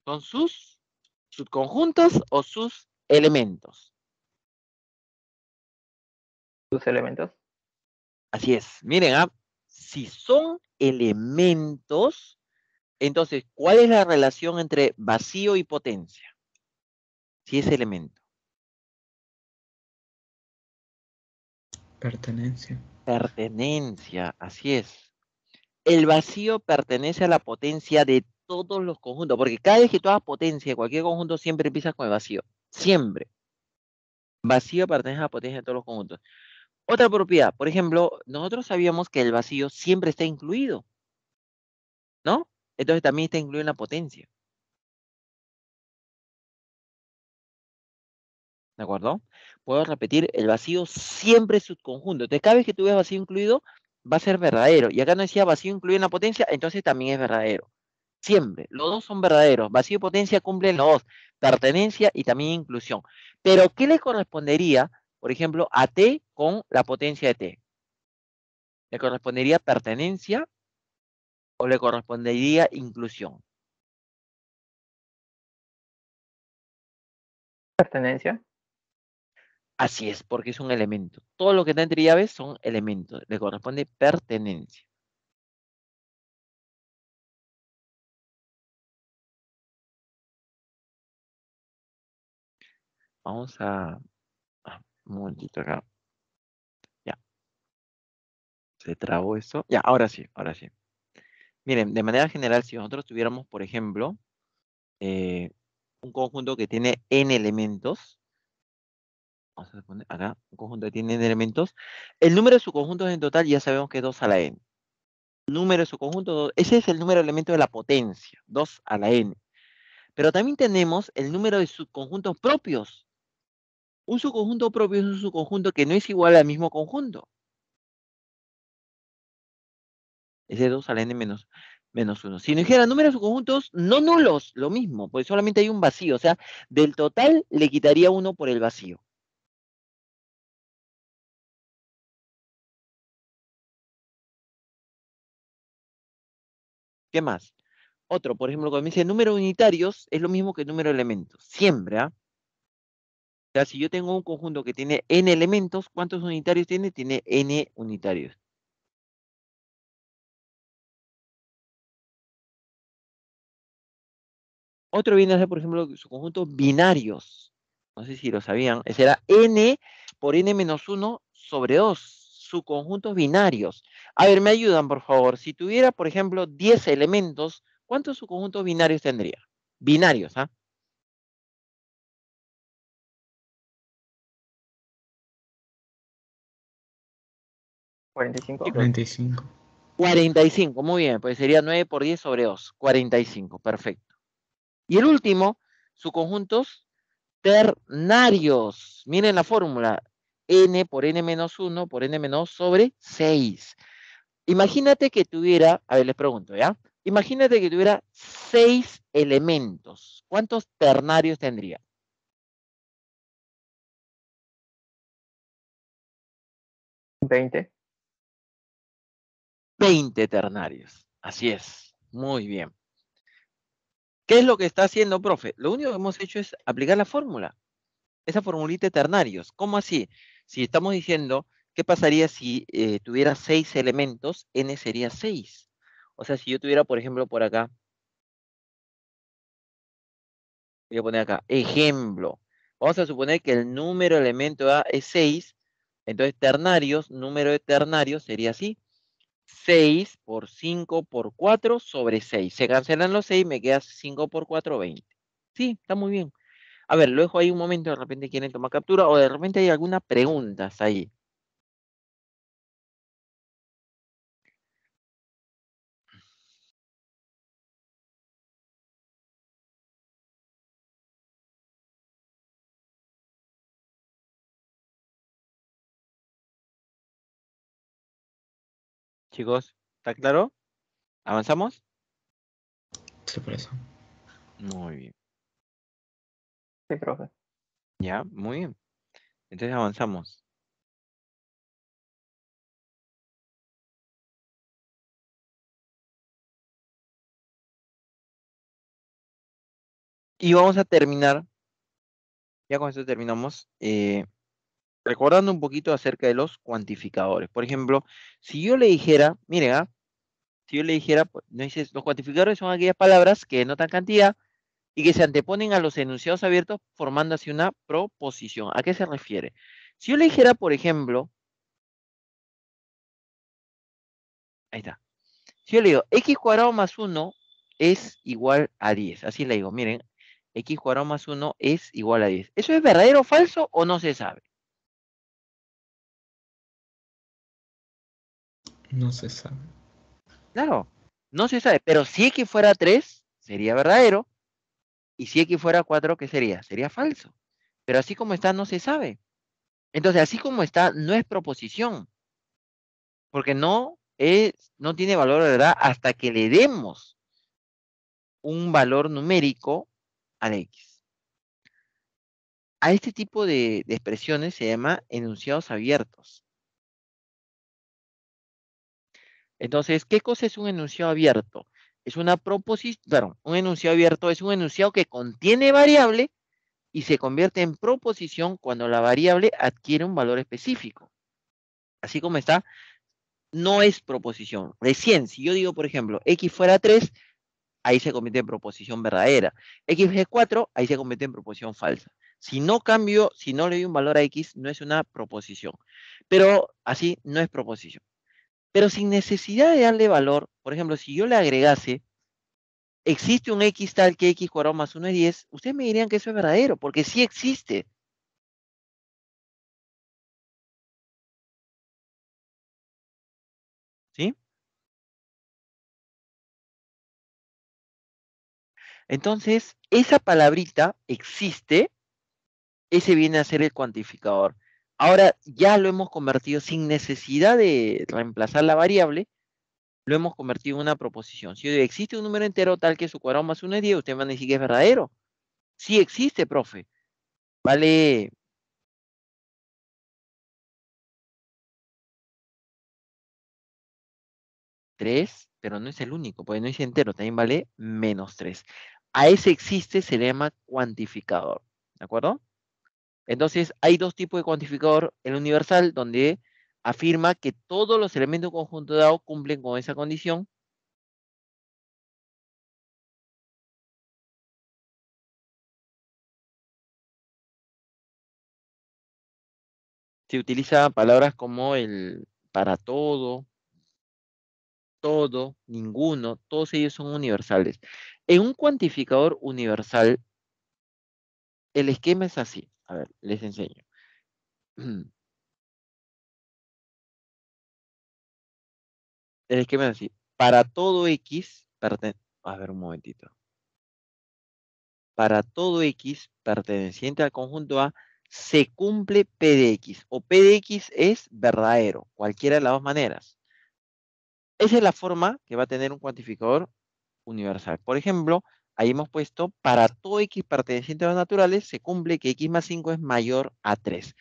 A: ¿Son sus subconjuntos o sus elementos?
C: Sus elementos.
A: Así es. Miren, si son elementos, entonces, ¿cuál es la relación entre vacío y potencia? Si es elemento.
B: Pertenencia.
A: Pertenencia, así es. El vacío pertenece a la potencia de todos los conjuntos, porque cada vez que tú hagas potencia, cualquier conjunto siempre empieza con el vacío. Siempre. Vacío pertenece a la potencia de todos los conjuntos. Otra propiedad, por ejemplo, nosotros sabíamos que el vacío siempre está incluido, ¿no? Entonces también está incluido en la potencia. ¿De acuerdo? Puedo repetir, el vacío siempre es subconjunto. Entonces, cada vez que tú ves vacío incluido, va a ser verdadero. Y acá no decía vacío incluido en la potencia, entonces también es verdadero. Siempre. Los dos son verdaderos. Vacío y potencia cumplen los dos. Pertenencia y también inclusión. Pero, ¿qué le correspondería, por ejemplo, a T con la potencia de T? ¿Le correspondería pertenencia o le correspondería inclusión?
C: Pertenencia.
A: Así es, porque es un elemento. Todo lo que está entre llaves son elementos. Le corresponde pertenencia. Vamos a... un momentito acá. Ya. Se trabó eso. Ya, ahora sí, ahora sí. Miren, de manera general, si nosotros tuviéramos, por ejemplo, un conjunto que tiene n elementos, vamos a poner acá, un conjunto que tiene n elementos, el número de subconjuntos en total ya sabemos que es 2 a la n. Número de subconjuntos, ese es el número de elementos de la potencia, 2 a la n. Pero también tenemos el número de subconjuntos propios. Un subconjunto propio es un subconjunto que no es igual al mismo conjunto. Es de 2 a la n menos 1. Si nos dijera números subconjuntos no nulos, lo mismo, pues solamente hay un vacío. O sea, del total le quitaría 1 por el vacío. ¿Qué más? Otro, por ejemplo, cuando me dice números unitarios, es lo mismo que número de elementos. Siempre, ¿ah? O sea, si yo tengo un conjunto que tiene n elementos, ¿cuántos unitarios tiene? Tiene n unitarios. Otro viene a ser, por ejemplo, sus conjuntos binarios. No sé si lo sabían. Ese era n por n menos 1 sobre 2. Sus conjuntos binarios. A ver, me ayudan, por favor. Si tuviera, por ejemplo, 10 elementos, ¿cuántos subconjuntos binarios tendría? Binarios, ¿ah?
C: 45.
A: Chicos,
B: 45.
A: 45, muy bien. Pues sería 9 por 10 sobre 2. 45, perfecto. Y el último, subconjuntos ternarios. Miren la fórmula. n por n menos 1 por n menos sobre 6. Imagínate que tuviera, a ver, les pregunto, ¿ya? Imagínate que tuviera 6 elementos. ¿Cuántos ternarios tendría?
C: 20.
A: 20 ternarios. Así es. Muy bien. ¿Qué es lo que está haciendo, profe? Lo único que hemos hecho es aplicar la fórmula. Esa formulita de ternarios. ¿Cómo así? Si estamos diciendo, ¿qué pasaría si tuviera 6 elementos? N sería 6. O sea, si yo tuviera, por ejemplo, por acá, voy a poner acá, ejemplo. Vamos a suponer que el número de elemento A es 6. Entonces, ternarios, número de ternarios sería así. 6 por 5 por 4 sobre 6. Se cancelan los 6, me queda 5 por 4, 20. Sí, está muy bien. A ver, lo dejo ahí un momento, de repente quieren tomar captura o de repente hay alguna preguntas ahí. Chicos, ¿está claro? ¿Avanzamos?
B: Sí, por eso.
A: Muy bien.
C: Sí, profe.
A: Ya, muy bien. Entonces avanzamos. Y vamos a terminar, ya con esto terminamos, recordando un poquito acerca de los cuantificadores. Por ejemplo, si yo le dijera, miren, si yo le dijera, pues, no dices, los cuantificadores son aquellas palabras que denotan cantidad y que se anteponen a los enunciados abiertos formando así una proposición. ¿A qué se refiere? Si yo le dijera, por ejemplo, ahí está. Si yo le digo, x cuadrado más 1 es igual a 10. Así le digo, miren, x cuadrado más 1 es igual a 10. ¿Eso es verdadero o falso o no se sabe?
B: No se sabe.
A: Claro, no se sabe. Pero si x fuera 3, sería verdadero. Y si x fuera 4, ¿qué sería? Sería falso. Pero así como está, no se sabe. Entonces, así como está, no es proposición. Porque no tiene valor de verdad hasta que le demos un valor numérico al x. A este tipo de expresiones se llama enunciados abiertos. Entonces, ¿qué cosa es un enunciado abierto? Es una proposición, perdón, un enunciado abierto es un enunciado que contiene variable y se convierte en proposición cuando la variable adquiere un valor específico. Así como está, no es proposición. Recién, si yo digo, por ejemplo, x fuera 3, ahí se convierte en proposición verdadera. X es 4, ahí se convierte en proposición falsa. Si no cambio, si no le doy un valor a x, no es una proposición. Pero así no es proposición. Pero sin necesidad de darle valor, por ejemplo, si yo le agregase, existe un x tal que x cuadrado más 1 es 10, ustedes me dirían que eso es verdadero, porque sí existe. ¿Sí? Entonces, esa palabrita existe, ese viene a ser el cuantificador. Ahora ya lo hemos convertido sin necesidad de reemplazar la variable, lo hemos convertido en una proposición. Si yo digo, existe un número entero tal que su cuadrado más 1 es 10, usted me van a decir que es verdadero. Sí existe, profe. Vale 3, pero no es el único, porque no es entero, también vale menos 3. A ese existe, se le llama cuantificador. ¿De acuerdo? Entonces, hay dos tipos de cuantificador. El universal, donde afirma que todos los elementos de un conjunto dado cumplen con esa condición. Se utiliza palabras como el para todo, ninguno, todos ellos son universales. En un cuantificador universal, el esquema es así. A ver, les enseño. El esquema es así. Para todo X, a ver un momentito. Para todo X perteneciente al conjunto A, se cumple P de X, o P de X es verdadero, cualquiera de las dos maneras. Esa es la forma que va a tener un cuantificador universal. Por ejemplo, ahí hemos puesto, para todo X perteneciente a los naturales, se cumple que X más 5 es mayor a 3.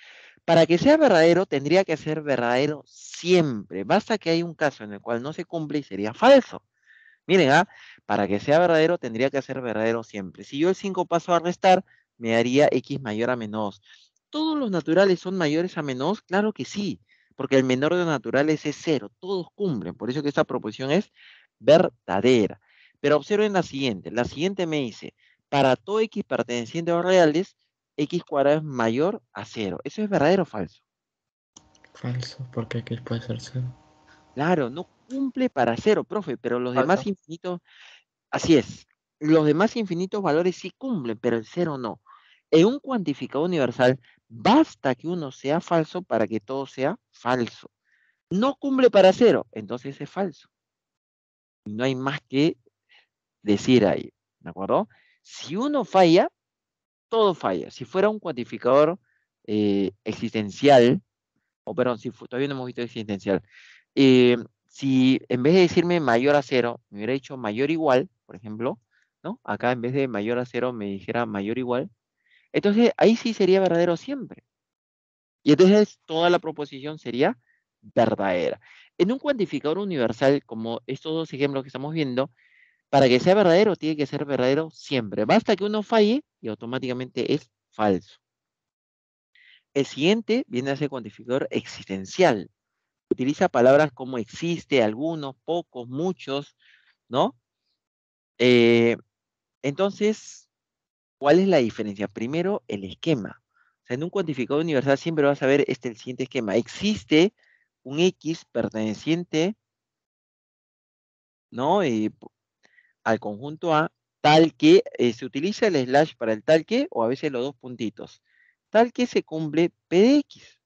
A: Para que sea verdadero, tendría que ser verdadero siempre. Basta que haya un caso en el cual no se cumple y sería falso. Miren, para que sea verdadero, tendría que ser verdadero siempre. Si yo el 5 paso a restar, me daría X mayor a menos. ¿Todos los naturales son mayores a menos? Claro que sí, porque el menor de los naturales es 0. Todos cumplen. Por eso que esta proposición es verdadera. Pero observen la siguiente. La siguiente me dice, para todo X perteneciente a los reales, X cuadrado es mayor a 0. ¿Eso es verdadero o falso?
B: Falso, porque X puede ser 0.
A: Claro, no cumple para 0, profe, pero los demás
C: Falso.
A: infinitos, así es. Los demás infinitos valores sí cumplen, pero el 0 no. En un cuantificador universal, basta que uno sea falso para que todo sea falso. No cumple para 0, entonces es falso. No hay más que decir ahí, ¿de acuerdo? Si uno falla, todo falla. Si fuera un cuantificador existencial, o perdón, si todavía no hemos visto existencial, eh, si en vez de decirme mayor a 0, me hubiera dicho mayor igual, por ejemplo, ¿no? Acá en vez de mayor a 0 me dijera mayor igual, entonces ahí sí sería verdadero siempre. Y entonces toda la proposición sería verdadera. En un cuantificador universal, como estos dos ejemplos que estamos viendo, para que sea verdadero, tiene que ser verdadero siempre. Basta que uno falle y automáticamente es falso. El siguiente viene a ser cuantificador existencial. Utiliza palabras como existe, algunos, pocos, muchos, ¿no? Eh, entonces, ¿cuál es la diferencia? Primero, el esquema. O sea, en un cuantificador universal siempre vas a ver el siguiente esquema. Existe un X perteneciente, ¿no? Al conjunto A, tal que se utiliza el slash para el tal que, o a veces los dos puntitos. Tal que se cumple P de X.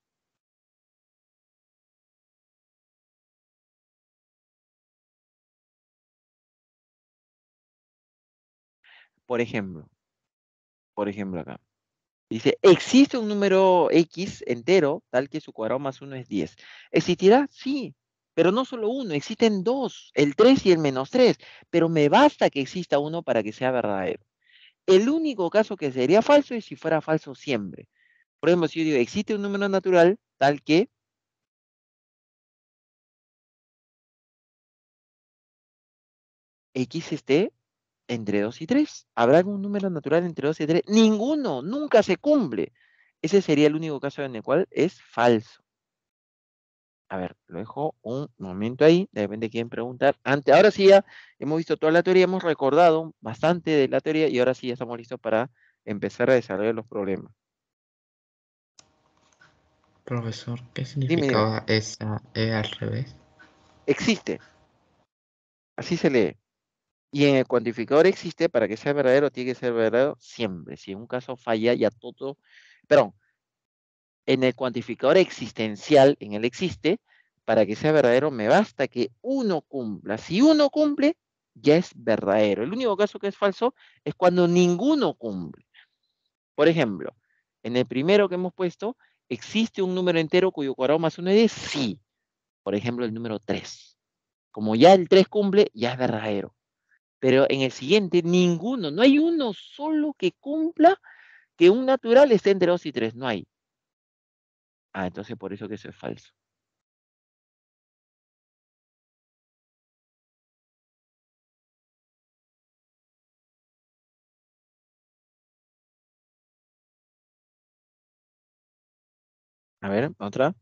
A: Por ejemplo, acá. Dice, existe un número X entero, tal que su cuadrado más 1 es 10. ¿Existirá? Sí, pero no solo uno, existen dos, el 3 y el menos 3, pero me basta que exista uno para que sea verdadero. El único caso que sería falso es si fuera falso siempre. Por ejemplo, si yo digo, existe un número natural tal que X esté entre 2 y 3. ¿Habrá algún número natural entre 2 y 3? Ninguno, nunca se cumple. Ese sería el único caso en el cual es falso. A ver, lo dejo un momento ahí, de repente quieren preguntar. Ahora sí ya hemos visto toda la teoría, hemos recordado bastante de la teoría y ahora sí ya estamos listos para empezar a desarrollar los problemas.
B: Profesor, ¿qué
A: Dime,
B: significaba esa E al revés?
A: existe, así se lee. Y en el cuantificador existe, para que sea verdadero, tiene que ser verdadero siempre. Si en un caso falla, ya todo, perdón, en el cuantificador existencial, en el existe, para que sea verdadero, me basta que uno cumpla. Si uno cumple, ya es verdadero. El único caso que es falso es cuando ninguno cumple. Por ejemplo, en el primero que hemos puesto, ¿existe un número entero cuyo cuadrado más 1 es 10? Sí. Por ejemplo, el número 3. Como ya el 3 cumple, ya es verdadero. Pero en el siguiente, ninguno, no hay uno solo que cumpla que un natural esté entre 2 y 3. No hay. Entonces por eso que eso es falso. A ver, otra.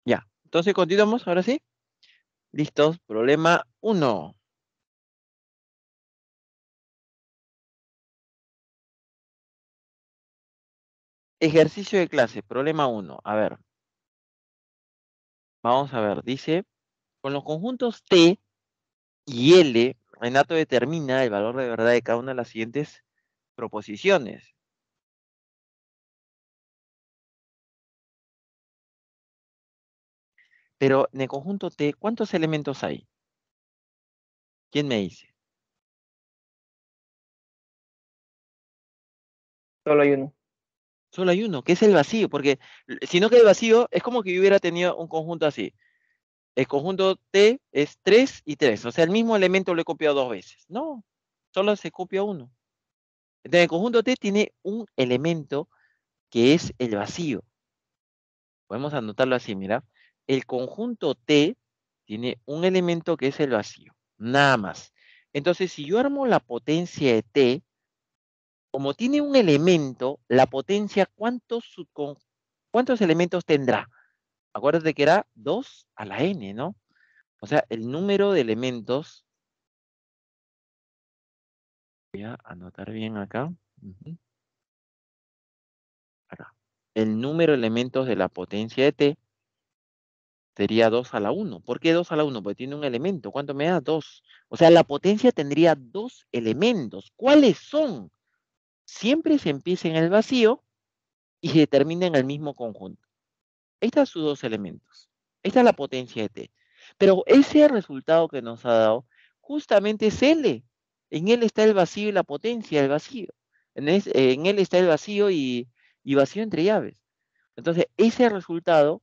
A: Ya, entonces continuamos, ahora sí. Listos, problema 1. Ejercicio de clase, problema 1. A ver, vamos a ver, dice, con los conjuntos T y L, Renato determina el valor de verdad de cada una de las siguientes proposiciones. Pero en el conjunto T, ¿cuántos elementos hay? ¿Quién me dice?
C: Solo hay uno.
A: Solo hay uno, que es el vacío, porque si no que el vacío es como que yo hubiera tenido un conjunto así. El conjunto T es 3 y 3, o sea, el mismo elemento lo he copiado dos veces. No, solo se copia uno. Entonces, el conjunto T tiene un elemento que es el vacío. Podemos anotarlo así, mira. El conjunto T tiene un elemento que es el vacío, nada más. Entonces, si yo armo la potencia de T, como tiene un elemento, la potencia, ¿cuántos elementos tendrá? Acuérdate que era 2 a la n, ¿no? O sea, el número de elementos, voy a anotar bien acá. Ujú, acá. El número de elementos de la potencia de T sería 2 a la 1. ¿Por qué 2 a la 1? Porque tiene un elemento. ¿Cuánto me da? 2. O sea, la potencia tendría dos elementos. ¿Cuáles son? Siempre se empieza en el vacío y se termina en el mismo conjunto. Ahí están sus dos elementos. Esta es la potencia de T. Pero ese resultado que nos ha dado justamente es L. En él está el vacío y la potencia del vacío. En él está el vacío y vacío entre llaves. Entonces, ese resultado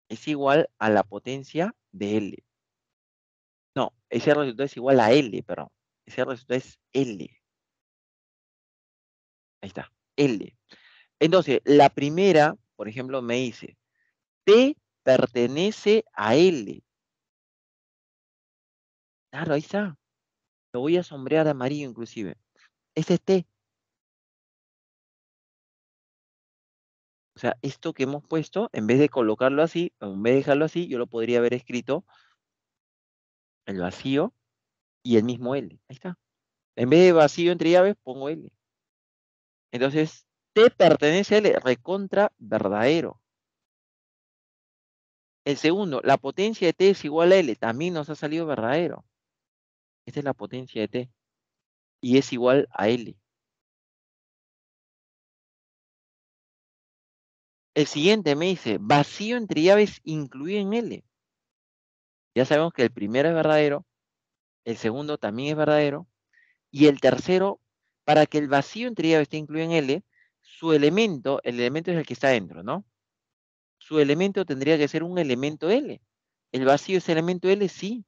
A: es igual a la potencia de L. No, ese resultado es igual a L, perdón. Ese resultado es L. Ahí está, L. Entonces, la primera, por ejemplo, me dice, T pertenece a L. Claro, ahí está. Lo voy a sombrear de amarillo inclusive. Ese es T. O sea, esto que hemos puesto, en vez de colocarlo así, o en vez de dejarlo así, yo lo podría haber escrito el vacío y el mismo L. Ahí está. En vez de vacío entre llaves, pongo L. Entonces, T pertenece a L, recontra verdadero. El segundo, la potencia de T es igual a L, también nos ha salido verdadero. Esta es la potencia de T y es igual a L. El siguiente me dice, vacío entre llaves incluido en L. Ya sabemos que el primero es verdadero, el segundo también es verdadero, y el tercero, para que el vacío entre llaves esté incluido en L, su elemento, el elemento es el que está dentro, ¿no? Su elemento tendría que ser un elemento L. ¿El vacío es elemento L? Sí.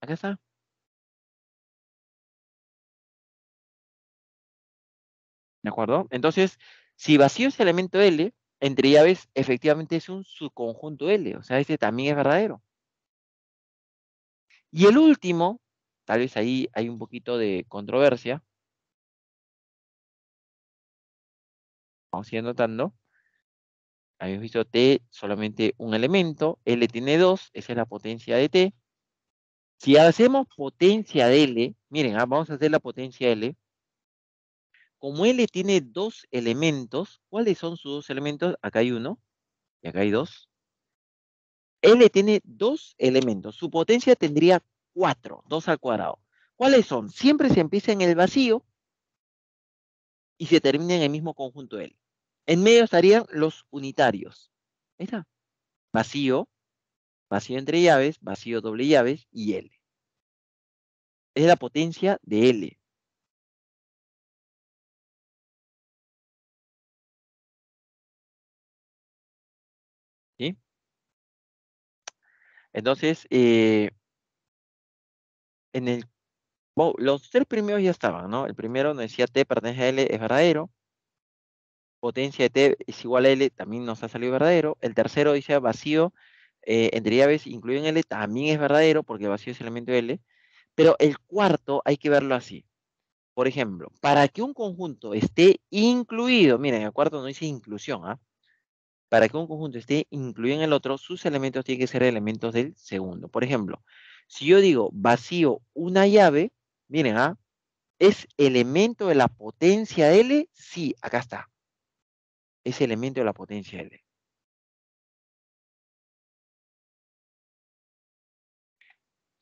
A: Acá está. ¿De acuerdo? Entonces, si vacío es elemento L, entre llaves efectivamente es un subconjunto L. O sea, este también es verdadero. Y el último, tal vez ahí hay un poquito de controversia. Vamos a ir anotando. Habéis visto T solamente un elemento, L tiene dos, esa es la potencia de T. Si hacemos potencia de L, miren, vamos a hacer la potencia de L. Como L tiene dos elementos, ¿cuáles son sus dos elementos? Acá hay uno y acá hay dos. L tiene dos elementos, su potencia tendría 4, 2 al cuadrado. ¿Cuáles son? Siempre se empieza en el vacío y se termina en el mismo conjunto L. En medio estarían los unitarios. Ahí está. Vacío, vacío entre llaves, vacío doble llaves y L. Es la potencia de L. ¿Sí? Entonces, en el, los tres primeros ya estaban, ¿no? El primero nos decía T pertenece a L, es verdadero. Potencia de T es igual a L, también nos ha salido verdadero. El tercero dice vacío entre llaves incluido en L, también es verdadero porque vacío es elemento de L. Pero el cuarto hay que verlo así. Por ejemplo, para que un conjunto esté incluido, miren, el cuarto no dice inclusión, ¿ah? Para que un conjunto esté incluido en el otro, sus elementos tienen que ser elementos del segundo. Por ejemplo, si yo digo vacío una llave, miren, ¿es elemento de la potencia L? Sí, acá está. Es elemento de la potencia L.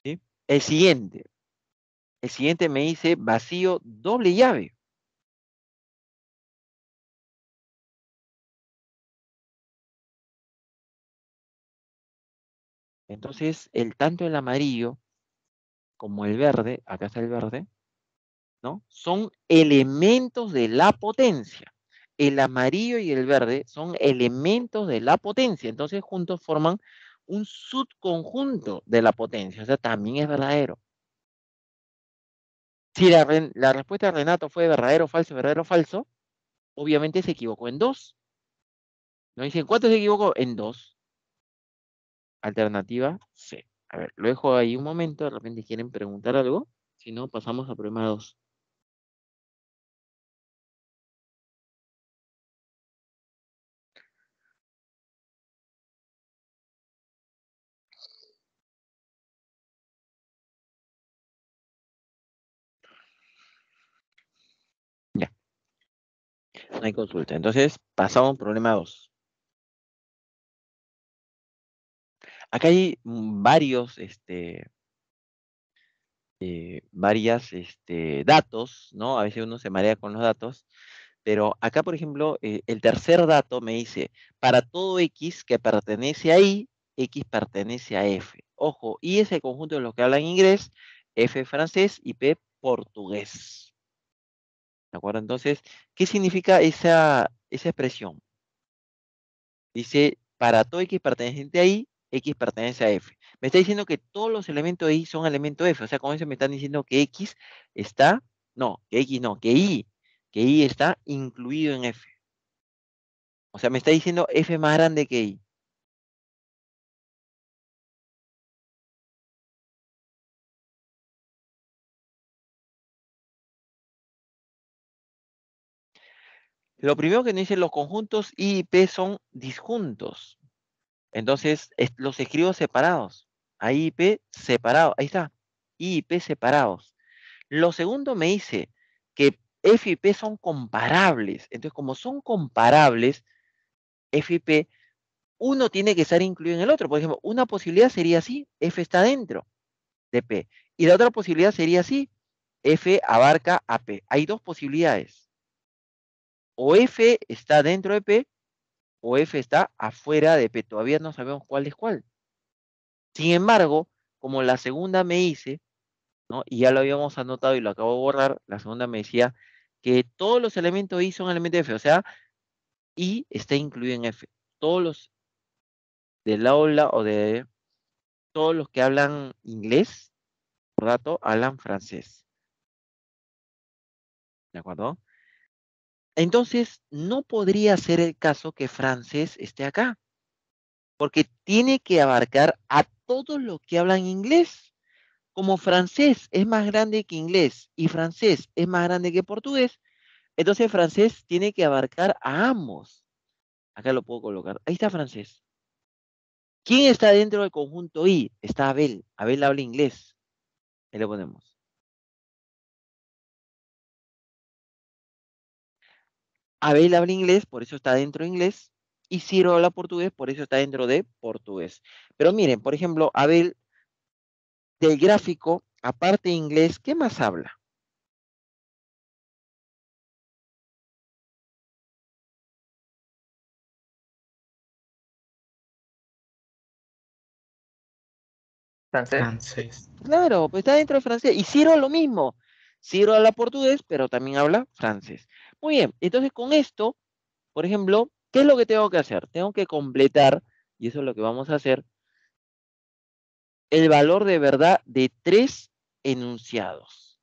A: ¿Sí? El siguiente me dice vacío doble llave. Entonces, tanto el amarillo como el verde, acá está el verde, ¿no? Son elementos de la potencia. El amarillo y el verde son elementos de la potencia. Entonces, juntos forman un subconjunto de la potencia. O sea, también es verdadero. Si la respuesta de Renato fue verdadero, falso, obviamente se equivocó en dos. ¿No dicen cuánto se equivocó? En dos. Alternativa C. A ver, lo dejo ahí un momento, de repente quieren preguntar algo. Si no, pasamos a problema 2. Ya, no hay consulta. Entonces, pasamos a problema 2. Acá hay varios, datos, ¿no? A veces uno se marea con los datos, pero acá, por ejemplo, el tercer dato me dice, para todo X que pertenece a Y, X pertenece a F. Ojo, Y es el conjunto de los que hablan inglés, F francés y P portugués. ¿De acuerdo? Entonces, ¿qué significa esa expresión? Dice, para todo X perteneciente a Y, X pertenece a F. Me está diciendo que todos los elementos de Y son elementos F. O sea, con eso me están diciendo que X está, no, que X no, que Y está incluido en F. O sea, me está diciendo F más grande que Y. Lo primero que nos dice, los conjuntos Y y P son disjuntos. Entonces, los escribo separados. A I y P separados. Ahí está. I y P separados. Lo segundo me dice que F y P son comparables. Entonces, como son comparables, F y P, uno tiene que estar incluido en el otro. Por ejemplo, una posibilidad sería así, F está dentro de P. Y la otra posibilidad sería así, F abarca a P. Hay dos posibilidades. O F está dentro de P, o F está afuera de P. Todavía no sabemos cuál es cuál. Sin embargo, como la segunda me dice, ¿no? Y ya lo habíamos anotado y lo acabo de borrar, la segunda me decía que todos los elementos I son elementos de F, o sea, I está incluido en F. Todos los del aula o de todos los que hablan inglés, por dato, hablan francés. ¿De acuerdo? Entonces, no podría ser el caso que francés esté acá, porque tiene que abarcar a todos los que hablan inglés. Como francés es más grande que inglés y francés es más grande que portugués, entonces francés tiene que abarcar a ambos. Acá lo puedo colocar. Ahí está francés. ¿Quién está dentro del conjunto I? Está Abel. Abel habla inglés. Ahí le ponemos. Abel habla inglés, por eso está dentro de inglés. Y Ciro habla portugués, por eso está dentro de portugués. Pero miren, por ejemplo, Abel del gráfico, aparte de inglés, ¿qué más habla?
C: Francés.
B: Francés.
A: Claro, pues está dentro de francés. Y Ciro lo mismo. Ciro habla portugués, pero también habla francés. Muy bien, entonces con esto, por ejemplo, ¿qué es lo que tengo que hacer? Tengo que completar, y eso es lo que vamos a hacer, el valor de verdad de 3 enunciados.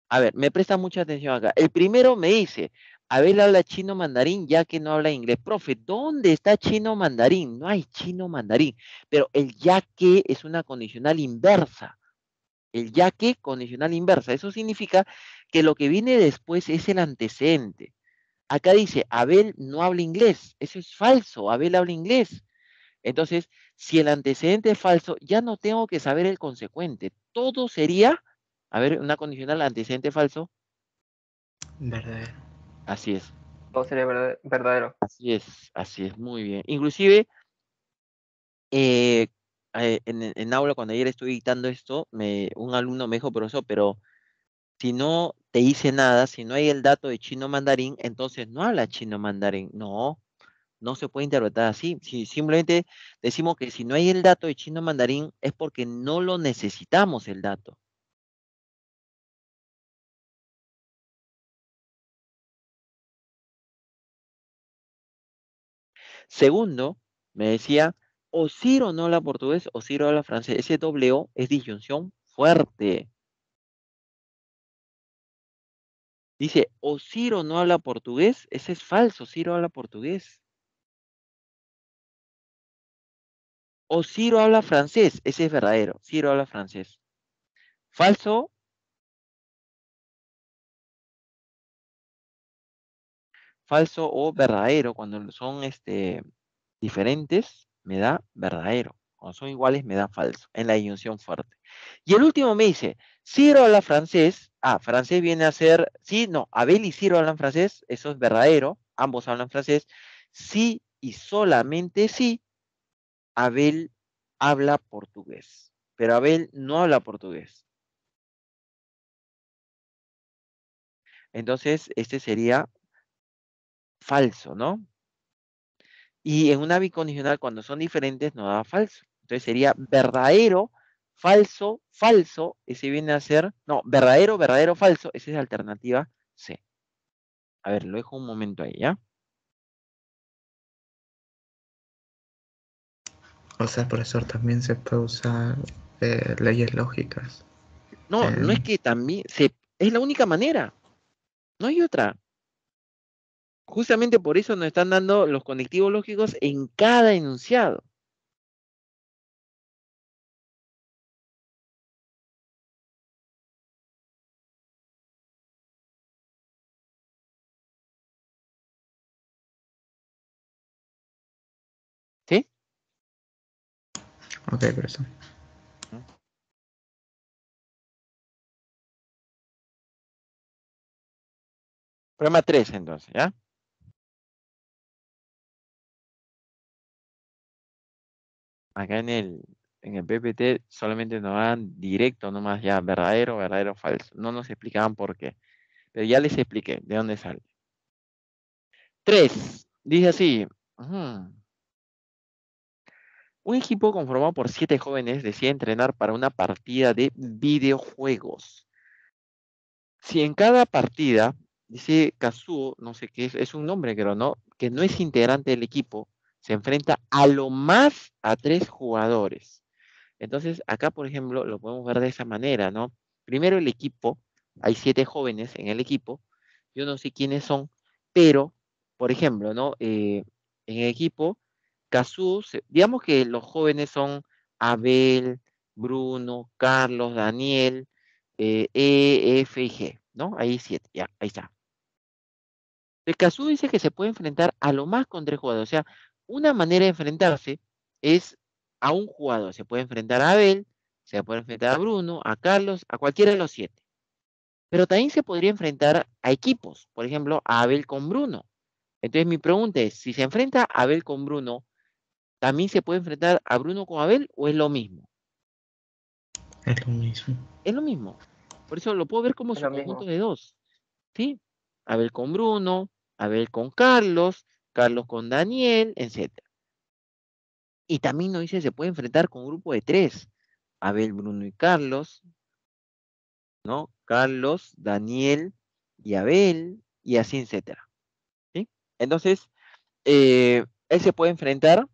A: A ver, me presta mucha atención acá. El primero me dice, Abel habla chino mandarín ya que no habla inglés. Profe, ¿dónde está chino mandarín? No hay chino mandarín, pero el ya que es una condicional inversa. El ya que condicional inversa. Eso significa que lo que viene después es el antecedente. Acá dice, Abel no habla inglés. Eso es falso, Abel habla inglés. Entonces, si el antecedente es falso, ya no tengo que saber el consecuente. Todo sería, a ver, una condicional antecedente falso.
B: Verdadero.
A: Así es,
C: Todo sería verdadero.
A: así es, muy bien. Inclusive, eh, en aula, cuando ayer estuve dictando esto, un alumno me dijo, profesor, pero si no te dice nada, si no hay el dato de chino mandarín, entonces no habla chino mandarín. No, No se puede interpretar así. Si simplemente decimos que si no hay el dato de chino mandarín es porque no lo necesitamos el dato. Segundo, me decía, o Ciro no habla portugués o Ciro habla francés. Ese doble O es disyunción fuerte. Dice, o Ciro no habla portugués, ese es falso, Ciro habla portugués. O Ciro habla francés, ese es verdadero, Ciro habla francés. Falso, falso o verdadero, cuando son diferentes, me da verdadero. Cuando son iguales, me da falso, en la disyunción fuerte. Y el último me dice, Ciro habla francés, francés viene a ser, sí, no, Abel y Ciro hablan francés, eso es verdadero, ambos hablan francés, sí y solamente sí, Abel habla portugués, pero Abel no habla portugués. Entonces, este sería falso, ¿no? Y en una bicondicional, cuando son diferentes, no da falso. Entonces sería verdadero, falso, falso. Ese viene a ser, no, verdadero, verdadero, falso. Esa es la alternativa C. A ver, lo dejo un momento ahí, ¿ya?
B: O sea, profesor, también se puede usar leyes lógicas.
A: No, no es que también, es la única manera. No hay otra. Justamente por eso nos están dando los conectivos lógicos en cada enunciado. ¿Sí?
B: Ok, profesor.
A: Problema 3, entonces, ¿ya? Acá en el PPT solamente nos dan directo nomás ya, verdadero, verdadero, falso. No nos explicaban por qué. Pero ya les expliqué de dónde sale. 3. Dice así. Un equipo conformado por 7 jóvenes decide entrenar para una partida de videojuegos. Si en cada partida, dice Kazuo, no sé qué es un nombre creo, ¿no? Que no es integrante del equipo, se enfrenta a lo más a 3 jugadores. Entonces, acá, por ejemplo, lo podemos ver de esa manera, ¿no? Primero el equipo, hay 7 jóvenes en el equipo, yo no sé quiénes son, pero, por ejemplo, ¿no? En el equipo, Cazú, digamos que los jóvenes son Abel, Bruno, Carlos, Daniel, F y G, ¿no? Ahí 7, ya, ahí está. El Cazú dice que se puede enfrentar a lo más con 3 jugadores, o sea, una manera de enfrentarse es a un jugador, se puede enfrentar a Abel, se puede enfrentar a Bruno, a Carlos, a cualquiera de los 7. Pero también se podría enfrentar a equipos, por ejemplo, a Abel con Bruno. Entonces mi pregunta es, si se enfrenta a Abel con Bruno, ¿también se puede enfrentar a Bruno con Abel o es lo mismo?
B: Es lo mismo.
A: Es lo mismo. Por eso lo puedo ver como
C: Es
A: su
C: lo
A: conjunto
C: mismo.
A: de 2. ¿Sí? Abel con Bruno, Abel con Carlos, Carlos con Daniel, etc. Y también nos dice se puede enfrentar con un grupo de 3. Abel, Bruno y Carlos, ¿no? Carlos, Daniel y Abel, y así, etcétera. ¿Sí? Entonces, él se puede enfrentar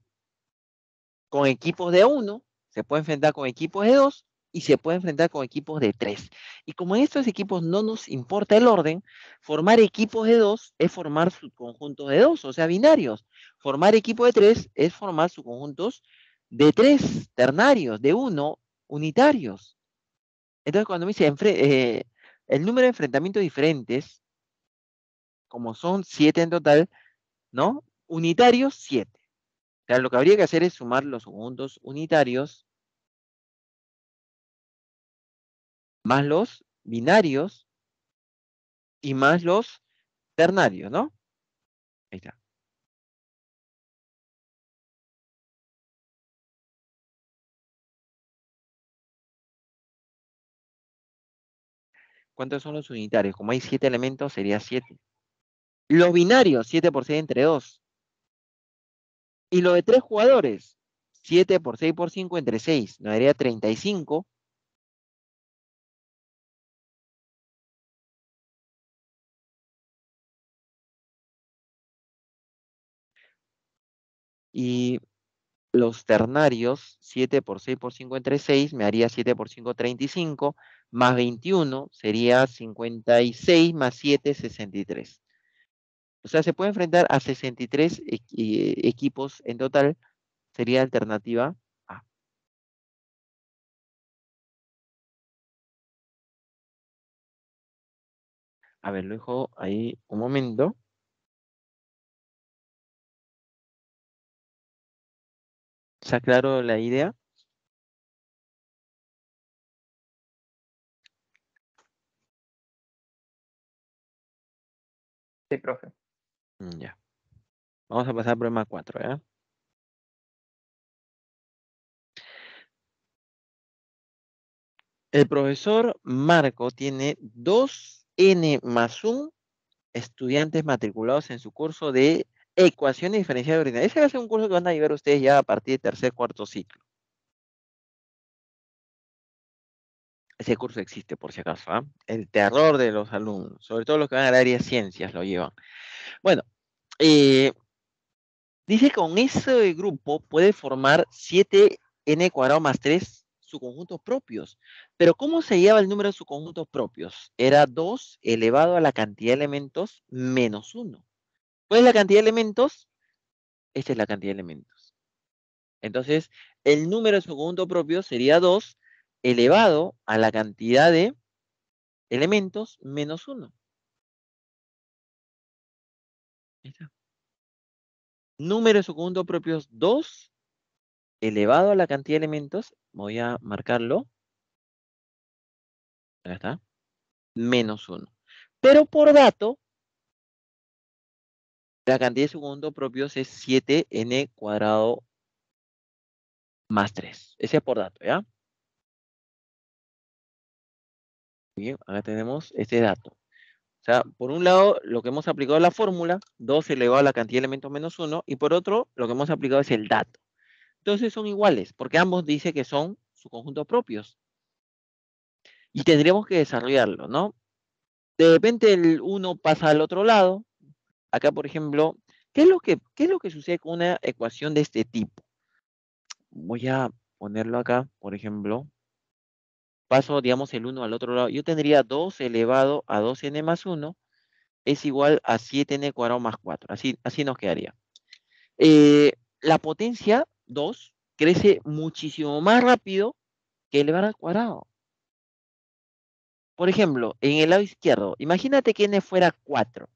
A: con equipos de 1, se puede enfrentar con equipos de 2 y se puede enfrentar con equipos de 3. Y como en estos equipos no nos importa el orden, formar equipos de 2 es formar subconjuntos de 2, o sea, binarios. Formar equipo de 3 es formar subconjuntos de 3 ternarios, de 1 unitarios. Entonces, cuando me dice el número de enfrentamientos diferentes, como son 7 en total, ¿no? Unitarios, 7. O sea, lo que habría que hacer es sumar los subconjuntos unitarios más los binarios y más los ternarios, ¿no? Ahí está. ¿Cuántos son los unitarios? Como hay 7 elementos, sería 7. Los binarios, 7 por 6 entre 2. Y lo de 3 jugadores, 7 por 6 por 5 entre 6, nos daría 35. Y los ternarios, 7 por 6 por 5 entre 6, me haría 7 por 5, 35, más 21 sería 56, más 7, 63. O sea, se puede enfrentar a 63 equipos en total, sería alternativa A. A ver, lo dejo ahí un momento. ¿Está claro la idea?
C: Sí, profe.
A: Ya. Vamos a pasar al problema 4, ¿ya? El profesor Marco tiene 2n más 1 estudiantes matriculados en su curso de ecuaciones diferenciales ordinarias. Ese va a ser un curso que van a llevar ustedes ya a partir de tercer, cuarto ciclo. Ese curso existe, por si acaso, ¿ah? El terror de los alumnos, sobre todo los que van al área de ciencias, lo llevan. Bueno, dice que con ese grupo puede formar 7n cuadrado más 3 subconjuntos propios. Pero ¿cómo se lleva el número de subconjuntos propios? Era 2 elevado a la cantidad de elementos menos 1. ¿Cuál es la cantidad de elementos? Esta es la cantidad de elementos. Entonces, el número de subconjunto propio sería 2 elevado a la cantidad de elementos menos 1. Ahí está. Número de subconjunto propios 2 elevado a la cantidad de elementos, voy a marcarlo, acá está, menos 1. Pero por dato, la cantidad de subconjuntos propios es 7n cuadrado más 3. Ese es por dato, ¿ya? Bien, acá tenemos este dato. O sea, por un lado, lo que hemos aplicado es la fórmula, 2 elevado a la cantidad de elementos menos 1, y por otro, lo que hemos aplicado es el dato. Entonces son iguales, porque ambos dicen que son subconjuntos propios. Y tendríamos que desarrollarlo, ¿no? De repente el uno pasa al otro lado. Acá, por ejemplo, ¿qué es lo que sucede con una ecuación de este tipo? Voy a ponerlo acá, por ejemplo. Paso, digamos, el 1 al otro lado. Yo tendría 2 elevado a 2n más 1 es igual a 7n cuadrado más 4. Así nos quedaría. La potencia 2 crece muchísimo más rápido que elevar al cuadrado. Por ejemplo, en el lado izquierdo, imagínate que n fuera 4.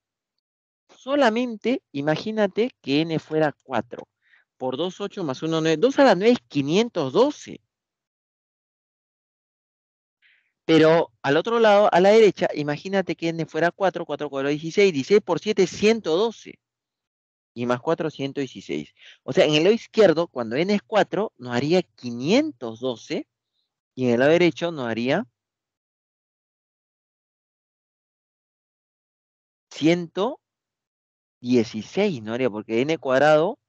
A: Solamente imagínate que n fuera 4. Por 2, 8 más 1, 9. 2 a la 9 es 512. Pero al otro lado, a la derecha, imagínate que n fuera 4, 4 cuadrado 16. 16 por 7 es 112. Y más 4, 116. O sea, en el lado izquierdo, cuando n es 4, nos haría 512. Y en el lado derecho nos haría 116, ¿no haría? Porque n cuadrado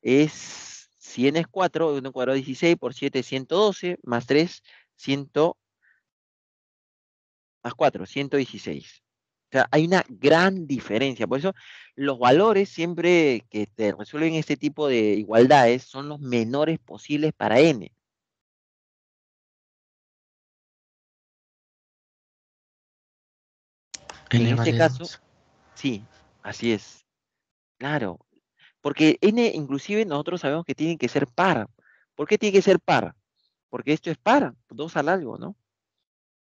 A: es, si n es 4, n cuadrado 16 por 7 112, más 3, 100, más 4, 116. O sea, hay una gran diferencia. Por eso los valores siempre que te resuelven este tipo de igualdades son los menores posibles para n. En
B: N
A: este
B: vale
A: caso,
B: 2.
A: sí, así es. Claro, porque n inclusive nosotros sabemos que tiene que ser par. ¿Por qué tiene que ser par? Porque esto es par, 2 al algo, ¿no?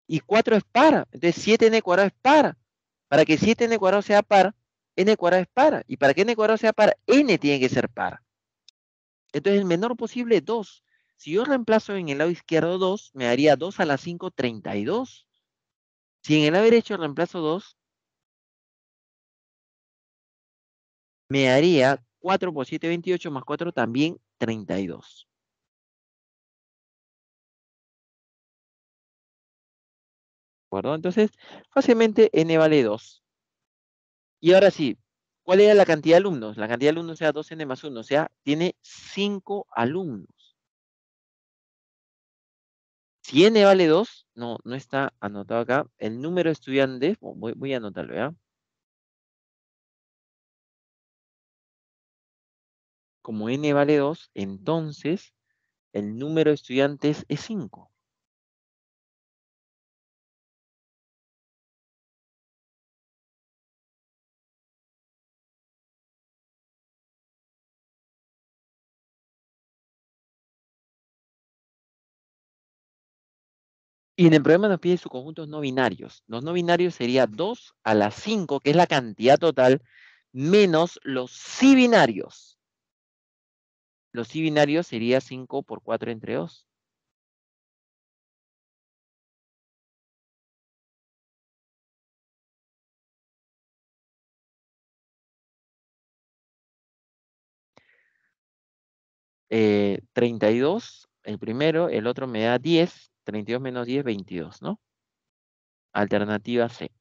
A: Y 4 es par, entonces 7n cuadrado es par. Para que 7n cuadrado sea par, n cuadrado es par. Y para que n cuadrado sea par, n tiene que ser par. Entonces el menor posible 2. Si yo reemplazo en el lado izquierdo 2, me daría 2 a la 5, 32. Si en el lado derecho reemplazo 2, me daría 4 por 7, 28, más 4 también 32. ¿De acuerdo? Entonces, fácilmente n vale 2. Y ahora sí, ¿Cuál era la cantidad de alumnos? La cantidad de alumnos era 2n más 1, o sea, tiene 5 alumnos. Si n vale 2, no está anotado acá. El número de estudiantes, voy a anotarlo, ¿ya? Como n vale 2, entonces el número de estudiantes es 5. Y en el problema nos pide sus conjuntos no binarios. Los no binarios sería 2 a la 5, que es la cantidad total, menos los sí binarios. Los sí binarios sería 5 por 4 entre 2. Eh, 32, el primero, el otro me da 10, 32 menos 10, 22, ¿no? Alternativa C.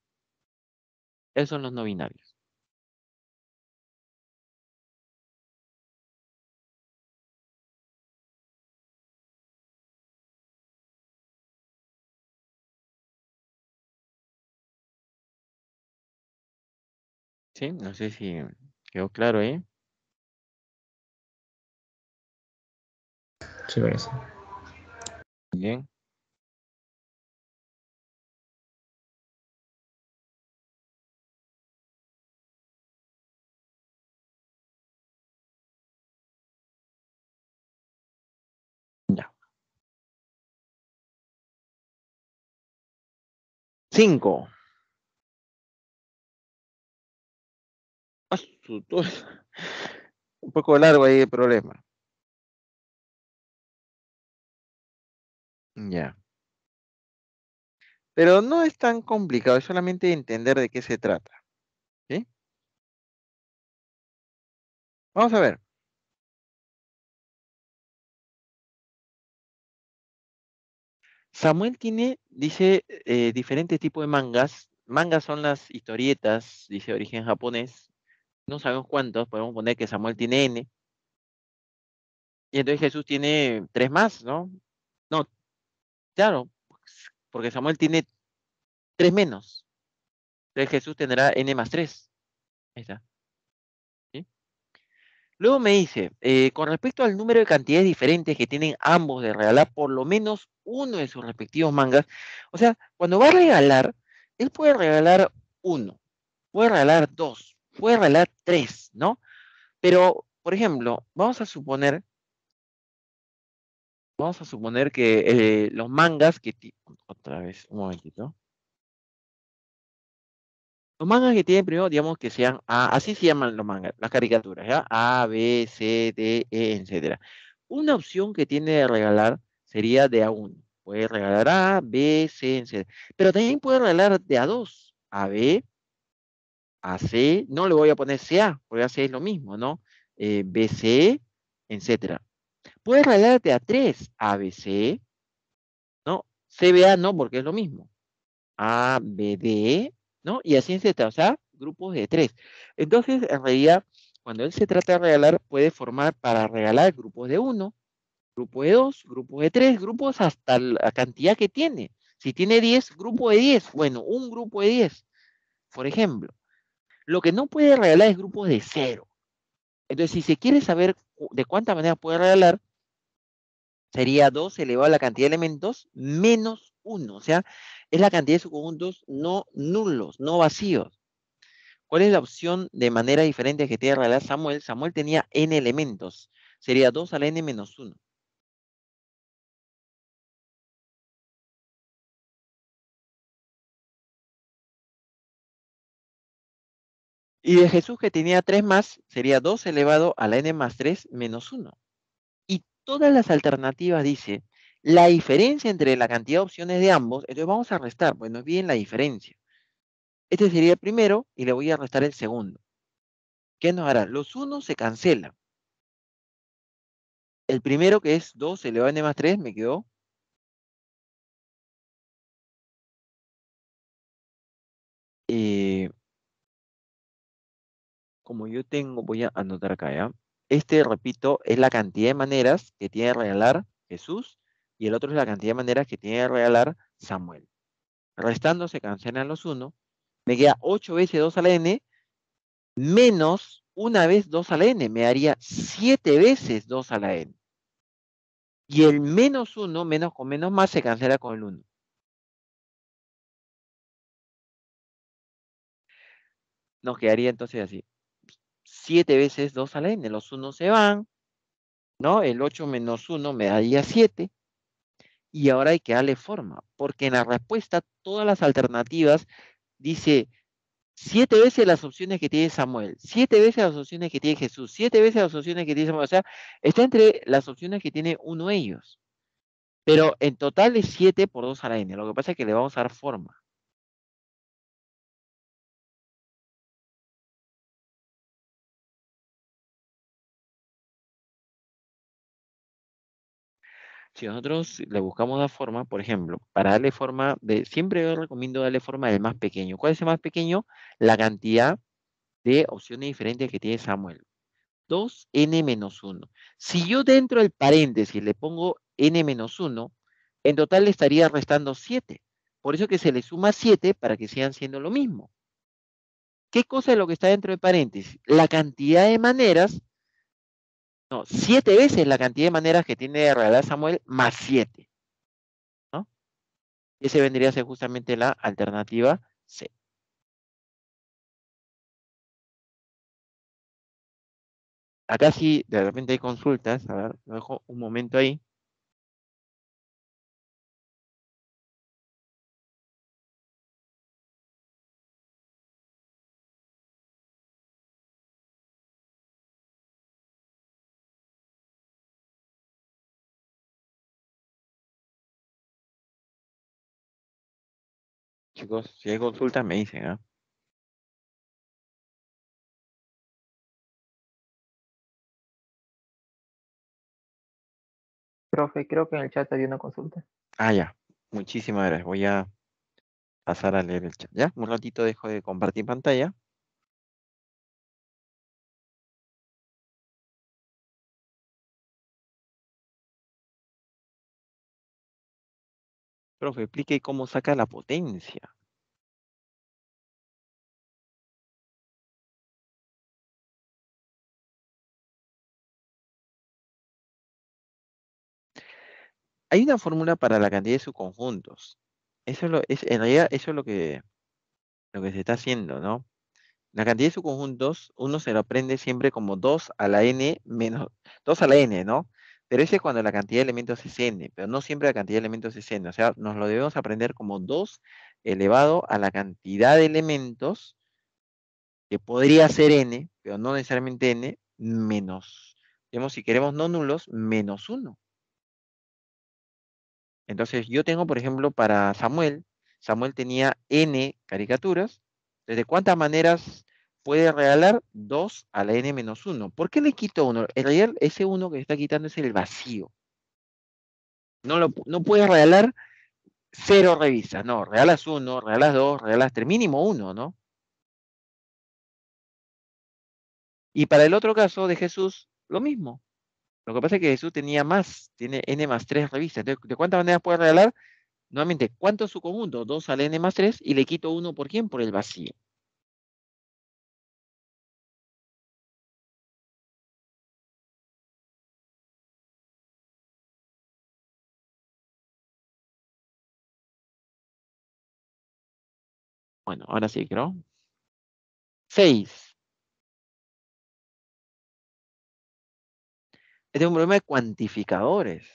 A: Esos son los no binarios. ¿Sí? No sé si quedó claro, ¿eh?
B: Sí, parece.
A: Bien. Ya. 5. Un poco largo ahí el problema. Ya. Pero no es tan complicado, es solamente entender de qué se trata. ¿Sí? Vamos a ver. Samuel tiene, dice, diferentes tipos de mangas. Mangas son las historietas, dice origen japonés. No sabemos cuántos, podemos poner que Samuel tiene N. Y entonces Jesús tiene 3 más, ¿no? No, claro, porque Samuel tiene 3 menos. Entonces Jesús tendrá N más 3. Ahí está. ¿Sí? Luego me dice, con respecto al número de cantidades diferentes que tienen ambos de regalar por lo menos uno de sus respectivos mangas, o sea, cuando va a regalar, él puede regalar uno, puede regalar dos, puede regalar tres, ¿no? Pero, por ejemplo, vamos a suponer que los mangas otra vez, un momentito. Los mangas que tienen primero, digamos que sean así se llaman los mangas, las caricaturas, ¿ya? A, B, C, D, E, etcétera. Una opción que tiene de regalar sería de A1. Puede regalar A, B, C, etcétera. Pero también puede regalar de A2, A, B, A, C. No le voy a poner CA, porque A, C es lo mismo, ¿no? B, C, etcétera. Puede regalar de A3, A, B, C, ¿no? C, B, A no, porque es lo mismo. A, B, D, ¿no? Y así etcétera, o sea, grupos de 3. Entonces, en realidad, cuando él se trata de regalar, puede formar para regalar grupos de 1, grupos de 2, grupos de 3, grupos hasta la cantidad que tiene. Si tiene 10, grupo de 10, bueno, un grupo de 10, por ejemplo. Lo que no puede regalar es grupos de 0. Entonces, si se quiere saber de cuánta manera puede regalar, sería 2 elevado a la cantidad de elementos menos 1. O sea, es la cantidad de subconjuntos no nulos, no vacíos. ¿Cuál es la opción de manera diferente que tiene que regalar Samuel? Samuel tenía n elementos. Sería 2 a la n menos 1. Y de Jesús que tenía 3 más, sería 2 elevado a la n más 3 menos 1. Y todas las alternativas dice la diferencia entre la cantidad de opciones de ambos. Entonces vamos a restar, pues nos viene la diferencia. Este sería el primero y le voy a restar el segundo. ¿Qué nos hará? Los unos se cancelan. El primero que es 2 elevado a n más 3 me quedó como yo tengo, voy a anotar acá, ¿ya? Este, repito, es la cantidad de maneras que tiene de regalar Jesús y el otro es la cantidad de maneras que tiene de regalar Samuel. Restando se cancelan los 1. Me queda 8 veces 2 a la n menos una vez 2 a la n. Me daría 7 veces 2 a la n. Y el menos 1, menos con menos más, se cancela con el 1. Nos quedaría entonces así. 7 veces 2 a la n. Los 1 se van, ¿no? El 8 menos 1 me daría 7. Y ahora hay que darle forma, porque en la respuesta todas las alternativas dice 7 veces las opciones que tiene Samuel, 7 veces las opciones que tiene Jesús, 7 veces las opciones que tiene Samuel. O sea, está entre las opciones que tiene uno de ellos. Pero en total es 7 por 2 a la n. Lo que pasa es que le vamos a dar forma. Si nosotros le buscamos dar forma, por ejemplo, para darle forma siempre yo recomiendo darle forma del más pequeño. ¿Cuál es el más pequeño? La cantidad de opciones diferentes que tiene Samuel. 2n menos 1. Si yo dentro del paréntesis le pongo n menos 1, en total le estaría restando 7. Por eso que se le suma 7 para que sigan siendo lo mismo. ¿Qué cosa es lo que está dentro del paréntesis? La cantidad de maneras, no, 7 veces la cantidad de maneras que tiene de regalar Samuel más 7. ¿No? Ese vendría a ser justamente la alternativa C. Acá sí, de repente hay consultas. A ver, lo dejo un momento ahí. Chicos, si hay consultas me dicen, ¿ah?
C: Profe, creo que en el chat había una consulta.
A: Ah, ya. Muchísimas gracias. Voy a pasar a leer el chat. Ya, un ratito dejo de compartir pantalla. Profe, explique cómo saca la potencia. Hay una fórmula para la cantidad de subconjuntos. En realidad, eso es lo que se está haciendo, ¿no? La cantidad de subconjuntos, uno se lo aprende siempre como 2 a la n menos 2 a la n, ¿no? Pero ese es cuando la cantidad de elementos es n, pero no siempre la cantidad de elementos es n. O sea, nos lo debemos aprender como 2 elevado a la cantidad de elementos, que podría ser n, pero no necesariamente n, menos, digamos, si queremos no nulos, menos 1. Entonces, yo tengo, por ejemplo, para Samuel tenía n caricaturas. ¿Desde cuántas maneras puede regalar? 2 a la n menos 1. ¿Por qué le quito 1? En realidad, ese 1 que está quitando es el vacío. No puede regalar 0 revistas. No, regalas 1, regalas 2, regalas 3, mínimo 1, ¿no? Y para el otro caso de Jesús, lo mismo. Lo que pasa es que Jesús tenía más, tiene n más 3 revistas. Entonces, ¿de cuántas maneras puede regalar? Nuevamente, ¿cuánto es su conjunto? 2 al n más 3 y le quito 1 por quién? Por el vacío. Bueno, ahora sí, creo. 6. Este es un problema de cuantificadores.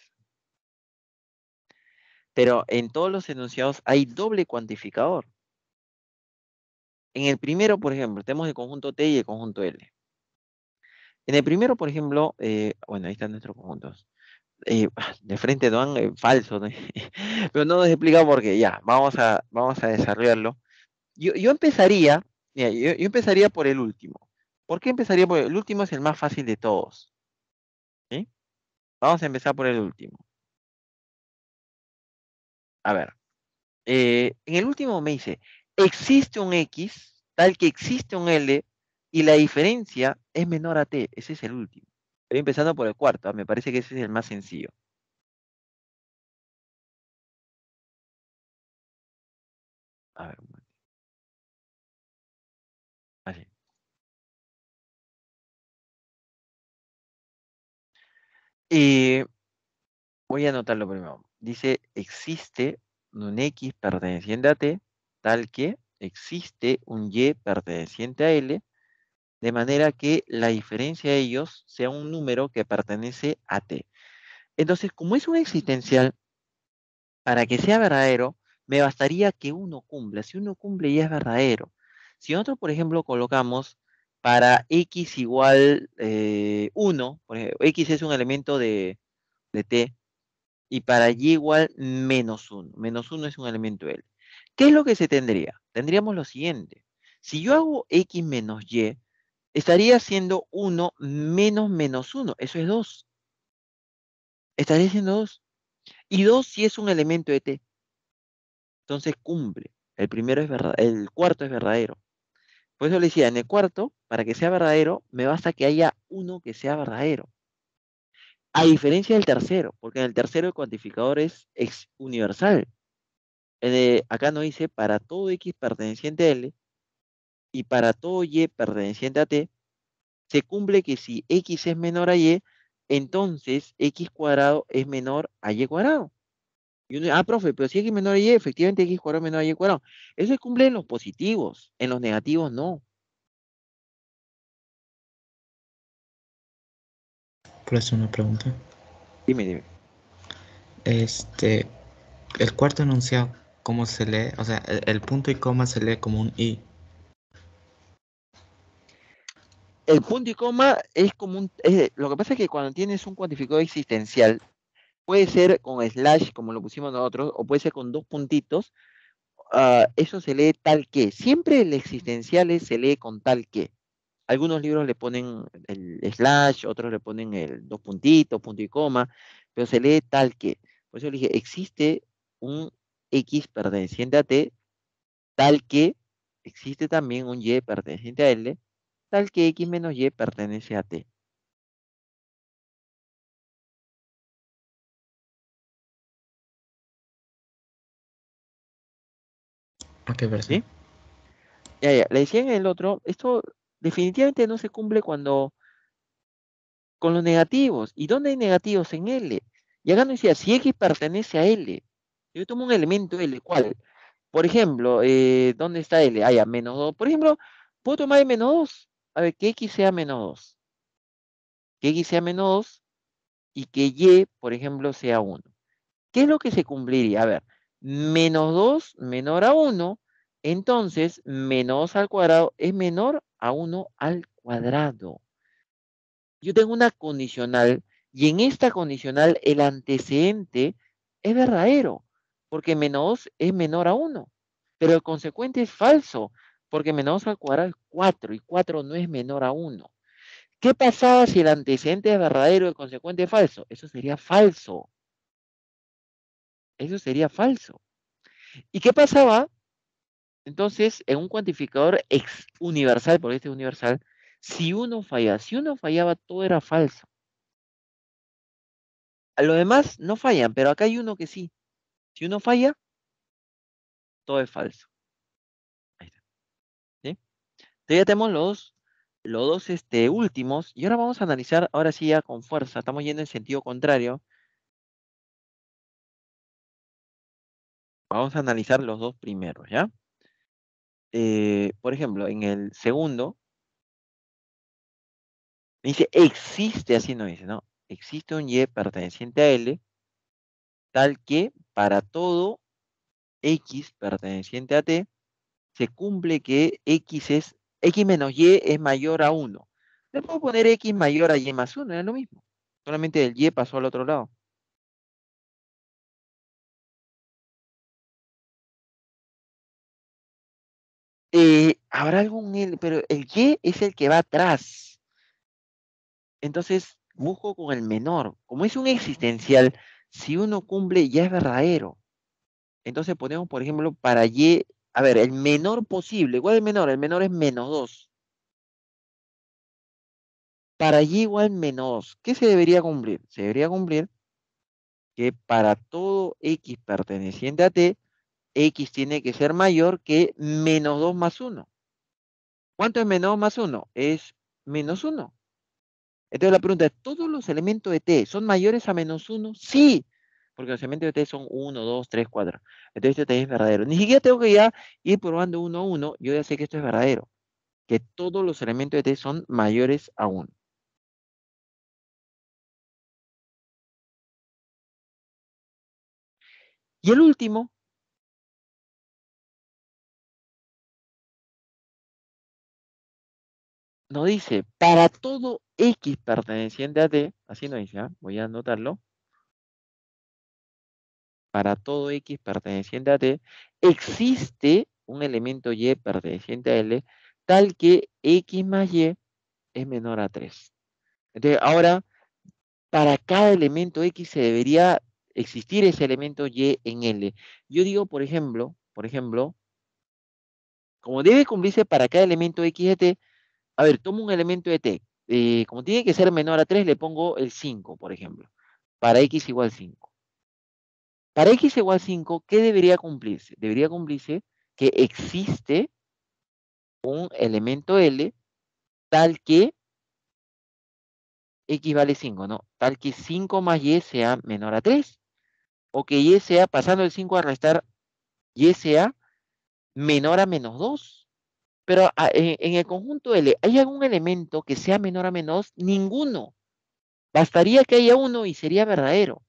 A: Pero en todos los enunciados hay doble cuantificador. En el primero, por ejemplo, tenemos el conjunto T y el conjunto L. En el primero, por ejemplo, bueno, ahí están nuestros conjuntos. De frente no han falso, ¿no? Pero no nos explica por qué. Ya, vamos a desarrollarlo. Yo empezaría, mira, yo empezaría por el último. ¿Por qué empezaría por el último? Es el más fácil de todos. ¿Sí? Vamos a empezar por el último. A ver, en el último me dice, existe un X, tal que existe un L, y la diferencia es menor a t. Ese es el último. Estoy empezando por el cuarto, me parece que ese es el más sencillo. A ver, un momento. Así. Voy a anotarlo primero. Dice, existe un X perteneciente a T, tal que existe un Y perteneciente a L, de manera que la diferencia de ellos sea un número que pertenece a T. Entonces, como es un existencial, para que sea verdadero, me bastaría que uno cumpla. Si uno cumple, ya es verdadero. Si nosotros, por ejemplo, colocamos para X igual 1, por ejemplo, X es un elemento de T, y para y igual -1. -1 es un elemento L. ¿Qué es lo que se tendría? Tendríamos lo siguiente. Si yo hago X menos Y, estaría haciendo 1 menos -1. Eso es 2. Estaría haciendo 2. Y 2 sí es un elemento de T. Entonces cumple. El primero es verdad, el cuarto es verdadero. Por eso le decía, en el cuarto, para que sea verdadero, me basta que haya uno que sea verdadero. A diferencia del tercero, porque en el tercero el cuantificador es universal. Acá nos dice para todo X perteneciente a L y para todo Y perteneciente a T, se cumple que si X es menor a Y, entonces X cuadrado es menor a Y cuadrado. Y uno, profe, pero si X menor a Y, efectivamente X cuadrado es menor a Y cuadrado. Eso se cumple en los positivos, en los negativos no.
B: Por eso una pregunta.
A: Dime.
B: El cuarto enunciado, ¿cómo se lee? O sea, el punto y coma se lee como un I.
A: El punto y coma es como lo que pasa es que cuando tienes un cuantificador existencial, puede ser con slash, como lo pusimos nosotros, o puede ser con dos puntitos. Eso se lee tal que. Siempre el existencial se lee con tal que. Algunos libros le ponen el slash, otros le ponen el dos puntitos, punto y coma, pero se lee tal que. Por eso le dije, existe un X perteneciente a T, tal que existe también un Y perteneciente a L, tal que X menos Y pertenece a T.
B: Ok, verdad.
A: ¿Sí? Ya. Le decía en el otro, esto definitivamente no se cumple cuando con los negativos. ¿Y dónde hay negativos? En L. Y acá nos decía, si X pertenece a L, yo tomo un elemento L, ¿cuál? Por ejemplo, ¿dónde está L? Ah, ya, -2. Por ejemplo, puedo tomar el -2. A ver, que X sea -2. Que X sea -2 y que Y, por ejemplo, sea 1. ¿Qué es lo que se cumpliría? A ver, -2 menor a 1, entonces -2 al cuadrado es menor a 1 al cuadrado. Yo tengo una condicional y en esta condicional el antecedente es verdadero, porque -2 es menor a 1, pero el consecuente es falso, porque -2 al cuadrado es 4 y 4 no es menor a 1. ¿Qué pasaba si el antecedente es verdadero y el consecuente es falso? Eso sería falso. Eso sería falso. ¿Y qué pasaba? Entonces, en un cuantificador universal, porque este es universal, si uno fallaba, todo era falso. A los demás no fallan, pero acá hay uno que sí. Si uno falla, todo es falso. Ahí está. ¿Sí? Entonces ya tenemos los dos últimos. Y ahora vamos a analizar, ahora sí ya con fuerza. Estamos yendo en sentido contrario. Vamos a analizar los dos primeros, ¿ya? Por ejemplo, en el segundo, me dice, existe, así no dice, ¿no? Existe un Y perteneciente a L, tal que para todo X perteneciente a T, se cumple que X menos Y es mayor a 1. Le puedo poner X mayor a Y más 1, es lo mismo. Solamente el Y pasó al otro lado. Habrá algún L, pero el Y es el que va atrás. Entonces, busco con el menor. Como es un existencial, si uno cumple, ya es verdadero. Entonces ponemos, por ejemplo, para Y, a ver, el menor posible. ¿Cuál es el menor? El menor es -2. para y igual menos 2, ¿qué se debería cumplir? Se debería cumplir que para todo x perteneciente a t, x tiene que ser mayor que menos 2 más 1. ¿Cuánto es menos 2 más 1? Es menos 1. Entonces la pregunta es, ¿todos los elementos de t son mayores a menos 1? Sí, porque los elementos de t son 1, 2, 3, 4. Entonces esto también es verdadero. Ni siquiera tengo que ya ir probando uno a uno, yo ya sé que esto es verdadero, que todos los elementos de t son mayores a 1. Y el último, nos dice, para todo x perteneciente a t, así nos dice, voy a anotarlo, para todo x perteneciente a t, existe un elemento y perteneciente a L, tal que x más y es menor a 3. Entonces, ahora, para cada elemento x se debería existir ese elemento y en L. Yo digo, por ejemplo, como debe cumplirse para cada elemento x de t, a ver, tomo un elemento de t. Como tiene que ser menor a 3, le pongo el 5, por ejemplo, para x igual 5. Para x igual 5, ¿qué debería cumplirse? Debería cumplirse que existe un elemento L tal que x vale 5, ¿no? Tal que 5 más y sea menor a 3. O que y sea, pasando el 5 a restar, y sea menor a menos 2. Pero en el conjunto L, ¿hay algún elemento que sea menor a menos 2? Ninguno. Bastaría que haya uno y sería verdadero.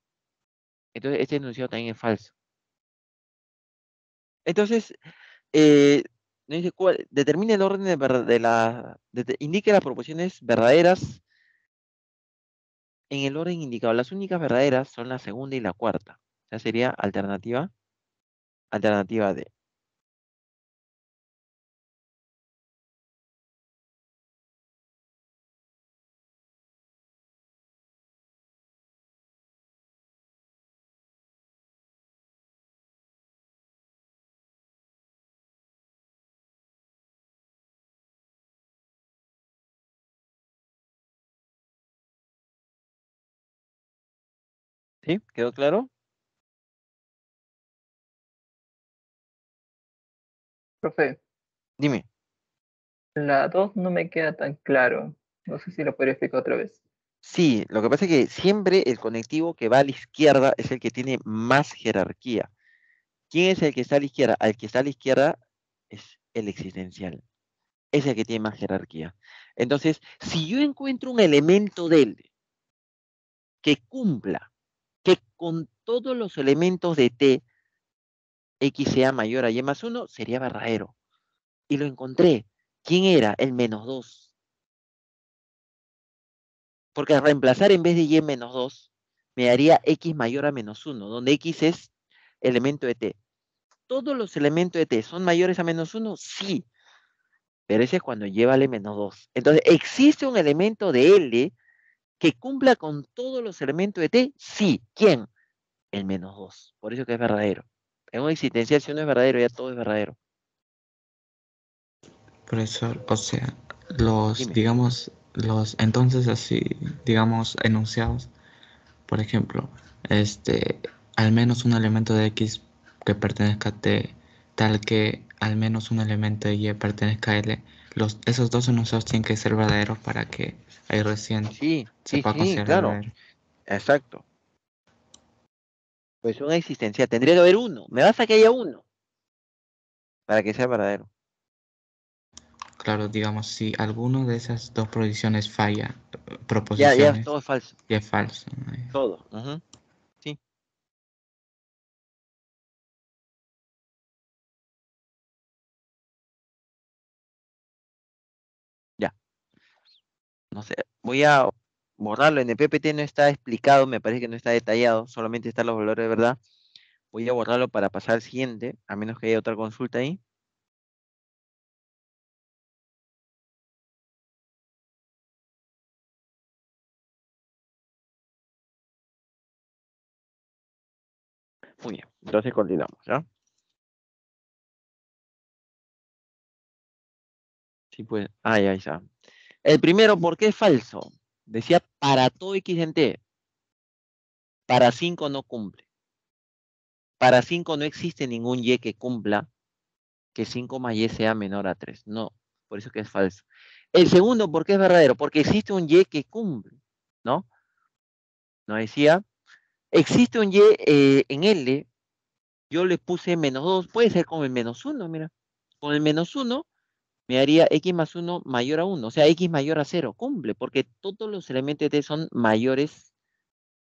A: Entonces, este enunciado también es falso. Entonces, nos dice determine el orden indique las proporciones verdaderas en el orden indicado. Las únicas verdaderas son la segunda y la cuarta. O sea, sería alternativa D. ¿Sí? ¿Quedó claro?
C: Profe,
A: Dime.
C: la 2 no me queda tan claro. No sé si lo podría explicar otra vez.
A: Sí, lo que pasa es que siempre el conectivo que va a la izquierda es el que tiene más jerarquía. ¿Quién es el que está a la izquierda? Al que está a la izquierda es el existencial. Es el que tiene más jerarquía. Entonces, si yo encuentro un elemento de él que cumpla, que con todos los elementos de T, X sea mayor a Y más 1, sería verdadero. Y lo encontré. ¿Quién era? El menos 2. Porque al reemplazar en vez de Y menos 2, me daría X mayor a menos 1, donde X es elemento de T. ¿Todos los elementos de T son mayores a menos 1? Sí. Pero ese es cuando Y vale menos 2. Entonces, ¿existe un elemento de L que cumpla con todos los elementos de T? Sí. ¿Quién? El menos 2. Por eso que es verdadero. En una existencial, si uno es verdadero, ya todo es verdadero.
B: Profesor, o sea,
A: Dime.
B: entonces así, digamos, enunciados, por ejemplo, al menos un elemento de X que pertenezca a T, tal que al menos un elemento de Y pertenezca a L, esos dos enunciados tienen que ser verdaderos para que ahí recién
A: Sí,
B: se
A: sí,
B: pueda
A: sí,
B: considerar
A: claro.
B: verdadero.
A: Exacto. Pues una existencial. Tendría que haber uno. Me basta que haya uno para que sea verdadero.
B: Claro, digamos, si alguno de esas dos proposiciones falla,
A: Ya,
B: proposiciones,
A: todo es falso.
B: ya es falso.
A: Todo. Ujú. Sí, ya. No sé. Voy a borrarlo. En el PPT no está explicado, me parece que no está detallado, solamente están los valores de verdad. Voy a borrarlo para pasar al siguiente, a menos que haya otra consulta ahí. Muy bien. Entonces continuamos, ¿ya? Sí, pues. Ah, ya está. El primero, ¿por qué es falso? Decía para todo x en t. Para 5 no cumple. Para 5 no existe ningún y que cumpla que 5 más y sea menor a 3. No, por eso que es falso. El segundo, ¿por qué es verdadero? Porque existe un y que cumple, ¿no? Nos decía, existe un y en L, yo le puse menos 2, puede ser con el menos 1, mira. Con el menos 1 me haría x más 1 mayor a 1, o sea, x mayor a 0, cumple, porque todos los elementos de t son mayores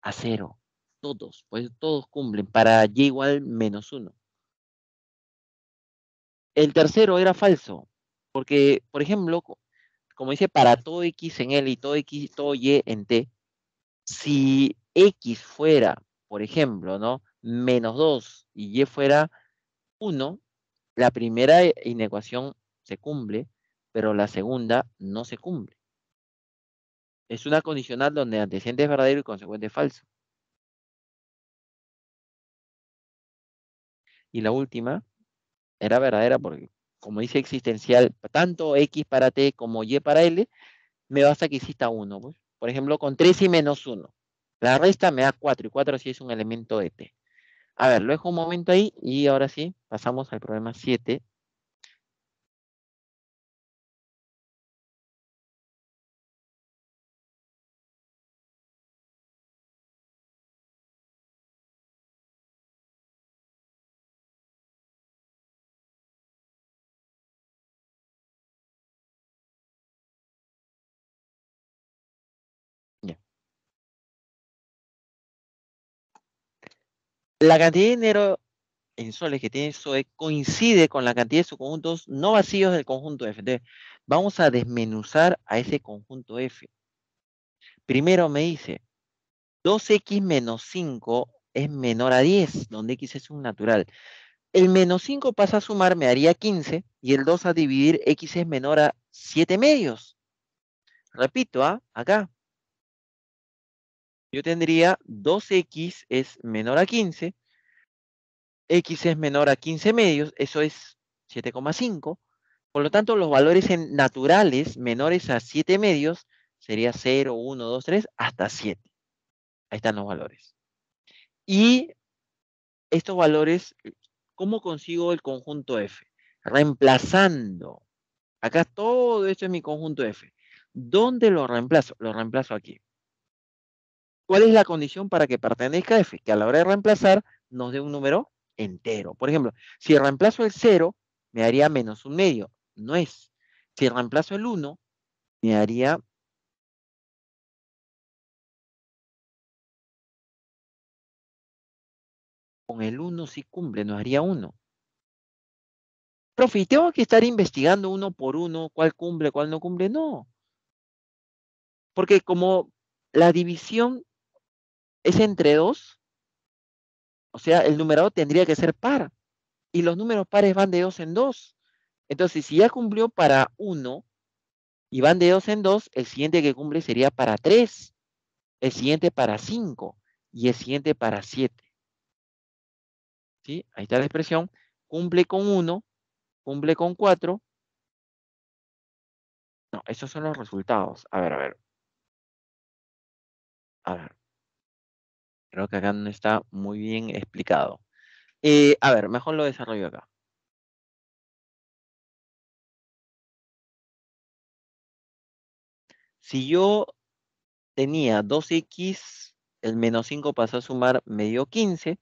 A: a 0, todos, pues todos cumplen, para y igual menos 1. El tercero era falso, porque, por ejemplo, como dice, para todo x en L y todo x, todo y en t, si x fuera, por ejemplo, ¿no? Menos 2 y y fuera 1, la primera inecuación se cumple, pero la segunda no se cumple. Es una condicional donde antecedente es verdadero y consecuente es falso. Y la última era verdadera porque, como dice existencial, tanto x para t como y para l, me basta que exista 1. Pues. Por ejemplo, con 3 y menos 1. La resta me da 4 y 4 sí es un elemento de t. A ver, lo dejo un momento ahí y ahora sí, pasamos al problema 7. Ya. La cantidad de dinero en soles que tiene SOE coincide con la cantidad de subconjuntos no vacíos del conjunto F. Entonces, vamos a desmenuzar a ese conjunto F. Primero me dice, 2x menos 5 es menor a 10, donde x es un natural. El menos 5 pasa a sumar, me daría 15, y el 2 a dividir, x es menor a 7 medios. Repito, acá. Yo tendría 2x es menor a 15, x es menor a 15 medios, eso es 7,5. Por lo tanto, los valores naturales menores a 7 medios sería 0, 1, 2, 3, hasta 7. Ahí están los valores. Y estos valores, ¿cómo consigo el conjunto F? Reemplazando. Acá todo esto es mi conjunto F. ¿Dónde lo reemplazo? Lo reemplazo aquí. ¿Cuál es la condición para que pertenezca a F? Que a la hora de reemplazar nos dé un número entero. Por ejemplo, si reemplazo el 0, me daría menos un medio. No es. Si reemplazo el 1, me daría con el 1 sí cumple, nos haría 1. Profe, ¿y tengo que estar investigando uno por uno cuál cumple, cuál no cumple? No. Porque como la división es entre 2, o sea, el numerador tendría que ser par. Y los números pares van de 2 en 2. Entonces, si ya cumplió para 1 y van de 2 en 2, el siguiente que cumple sería para 3, el siguiente para 5 y el siguiente para 7. ¿Sí? Ahí está la expresión. Cumple con 1, cumple con 4. No, esos son los resultados. A ver, a ver. A ver. Creo que acá no está muy bien explicado. A ver, mejor lo desarrollo acá. Si yo tenía 2x, el menos 5 pasó a sumar, me dio 15,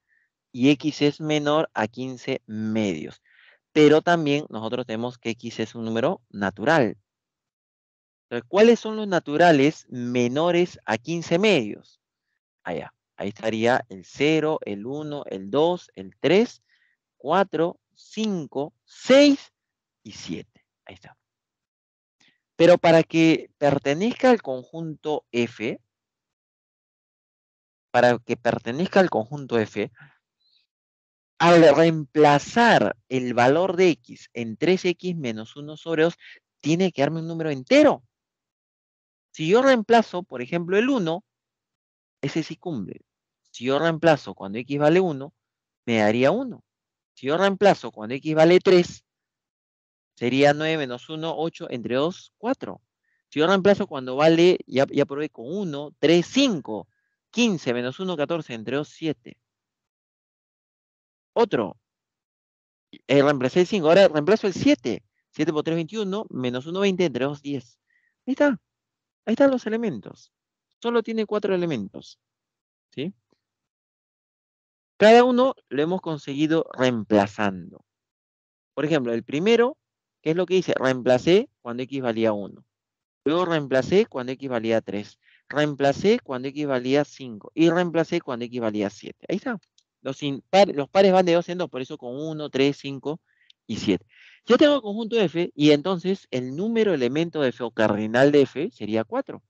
A: y x es menor a 15 medios. Pero también nosotros tenemos que x es un número natural. Entonces, ¿cuáles son los naturales menores a 15 medios? Allá. Ahí estaría el 0, el 1, el 2, el 3, 4, 5, 6 y 7. Ahí está. Pero para que pertenezca al conjunto F, al reemplazar el valor de x en 3x menos 1 sobre 2, tiene que darme un número entero. Si yo reemplazo, por ejemplo, el 1, ese sí cumple. Si yo reemplazo cuando x vale 1, me daría 1. Si yo reemplazo cuando x vale 3, sería 9 menos 1, 8, entre 2, 4. Si Si yo reemplazo cuando vale, ya probé con 1, 3, 5, 15 menos 1, 14, entre 2, 7. Otro, reemplacé el 5, ahora reemplazo el 7. 7 por 3, 21, menos 1, 20, entre 2, 10. Ahí está, ahí están los elementos. Solo tiene 4 elementos, ¿sí? Cada uno lo hemos conseguido reemplazando. Por ejemplo, el primero, ¿qué es lo que dice? Reemplacé cuando x valía 1. Luego reemplacé cuando x valía 3. Reemplacé cuando x valía 5. Y reemplacé cuando x valía 7. Ahí está. Los pares van de 2 en 2, por eso con 1, 3, 5 y 7. Yo tengo el conjunto F y entonces el número elemento de F o cardinal de F sería 4.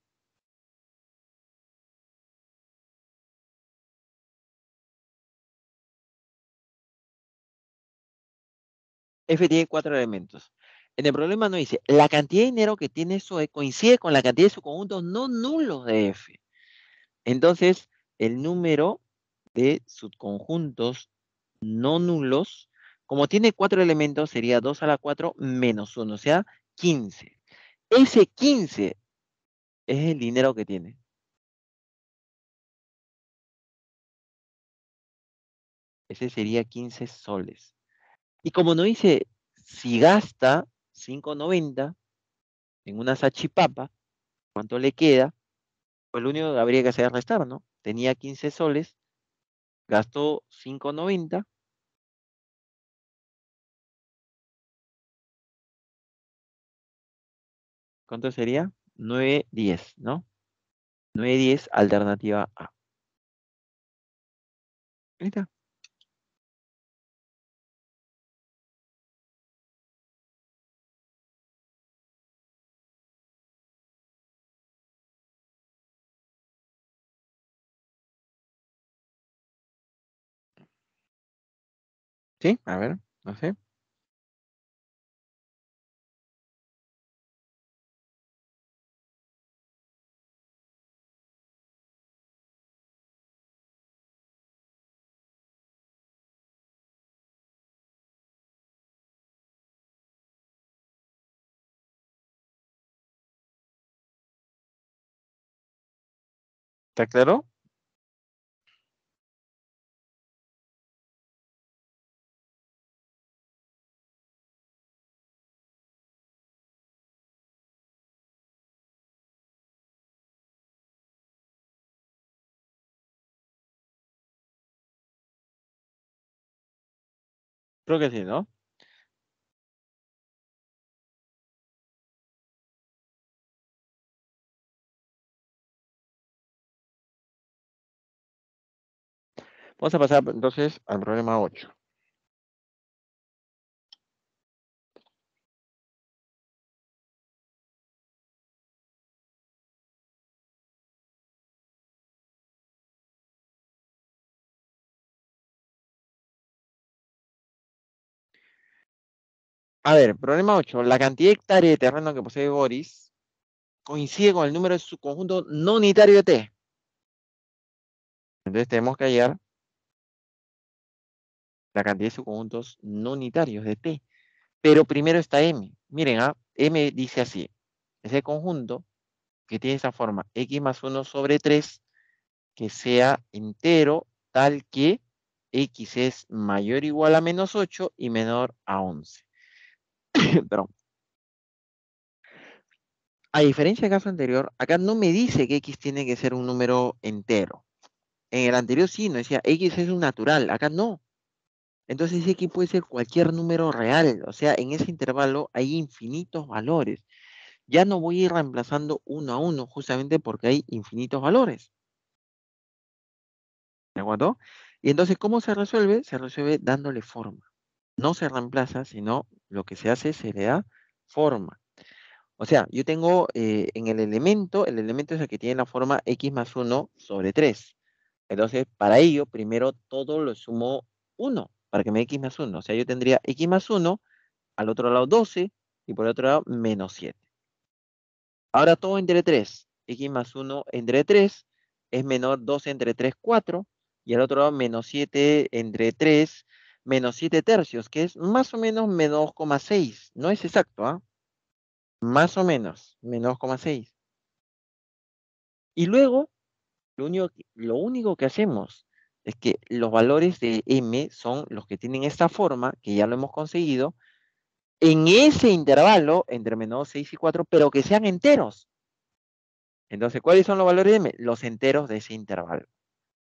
A: F tiene 4 elementos. En el problema no dice, la cantidad de dinero que tiene SOE coincide con la cantidad de subconjuntos no nulos de F. Entonces, el número de subconjuntos no nulos, como tiene 4 elementos, sería 2 a la 4 menos 1, o sea, 15. Ese 15 es el dinero que tiene. Ese sería 15 soles. Y como no dice, si gasta 5.90 en una sachipapa, ¿cuánto le queda? Pues lo único que habría que hacer es restar, ¿no? Tenía 15 soles, gastó 5.90. ¿Cuánto sería? 9.10, ¿no? 9.10, alternativa A. Ahí está. ¿Sí? A ver, no sé. ¿Está claro? Creo que sí, ¿no? Vamos a pasar entonces al problema 8. A ver, problema 8. La cantidad de hectárea de terreno que posee Boris coincide con el número de su conjunto no unitario de T. Entonces tenemos que hallar la cantidad de subconjuntos no unitarios de T. Pero primero está M. Miren, M dice así. Ese conjunto que tiene esa forma, x más 1 sobre 3, que sea entero, tal que x es mayor o igual a menos 8 y menor a 11. Perdón. A diferencia del caso anterior, acá no me dice que x tiene que ser un número entero. En el anterior sí, nos decía x es un natural, acá no. Entonces x puede ser cualquier número real, o sea, en ese intervalo hay infinitos valores. Ya no voy a ir reemplazando uno a uno, justamente porque hay infinitos valores. ¿De acuerdo? Y entonces, ¿cómo se resuelve? Se resuelve dándole forma. No se reemplaza, sino lo que se hace se le da forma. O sea, yo tengo en el elemento es el que tiene la forma x más 1 sobre 3. Entonces, para ello, primero todo lo sumo 1, para que me dé x más 1. O sea, yo tendría x más 1, al otro lado 12, y por el otro lado menos 7. Ahora todo entre 3. X más 1 entre 3 es menor 12 entre 3, 4. Y al otro lado menos 7 entre 3, menos 7 tercios, que es más o menos menos 2,6. No es exacto, ¿ah? Más o menos, menos 2,6. Y luego, lo único que hacemos es que los valores de m son los que tienen esta forma, que ya lo hemos conseguido, en ese intervalo entre menos 6 y 4, pero que sean enteros. Entonces, ¿cuáles son los valores de m? Los enteros de ese intervalo.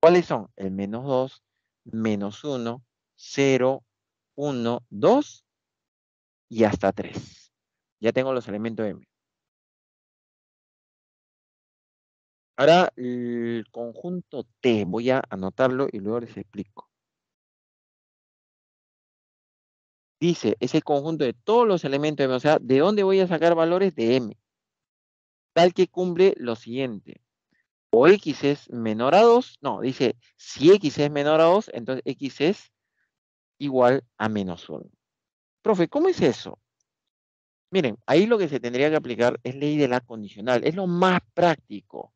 A: ¿Cuáles son? El menos 2, menos 1, 0, 1, 2 y hasta 3. Ya tengo los elementos m. Ahora el conjunto T, voy a anotarlo y luego les explico. Dice, es el conjunto de todos los elementos de M, o sea, ¿de dónde voy a sacar valores de M? Tal que cumple lo siguiente. O X es menor a 2, no, dice, si X es menor a 2, entonces X es igual a menos 1. Profe, ¿cómo es eso? Miren, ahí lo que se tendría que aplicar es ley de la condicional, es lo más práctico.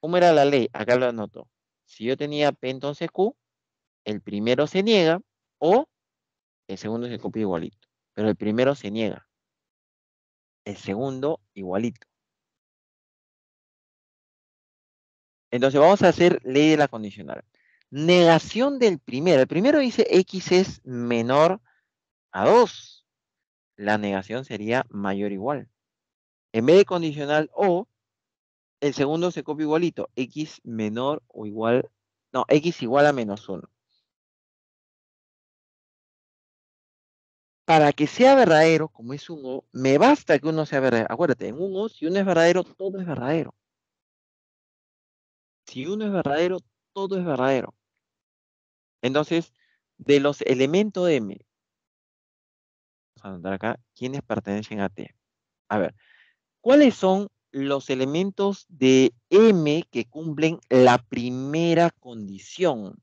A: ¿Cómo era la ley? Acá lo anoto. Si yo tenía P, entonces Q, el primero se niega o el segundo se copia igualito. Pero el primero se niega. El segundo igualito. Entonces vamos a hacer ley de la condicional. Negación del primero. El primero dice X es menor a 2. La negación sería mayor o igual. En vez de condicional o, el segundo se copia igualito. X menor o igual. No, X igual a menos 1. Para que sea verdadero, como es un O, me basta que uno sea verdadero. Acuérdate, en un O, si uno es verdadero, todo es verdadero. Si uno es verdadero, todo es verdadero. Entonces, de los elementos de M, vamos a anotar acá, ¿quiénes pertenecen a T? A ver, ¿cuáles son los elementos de M que cumplen la primera condición?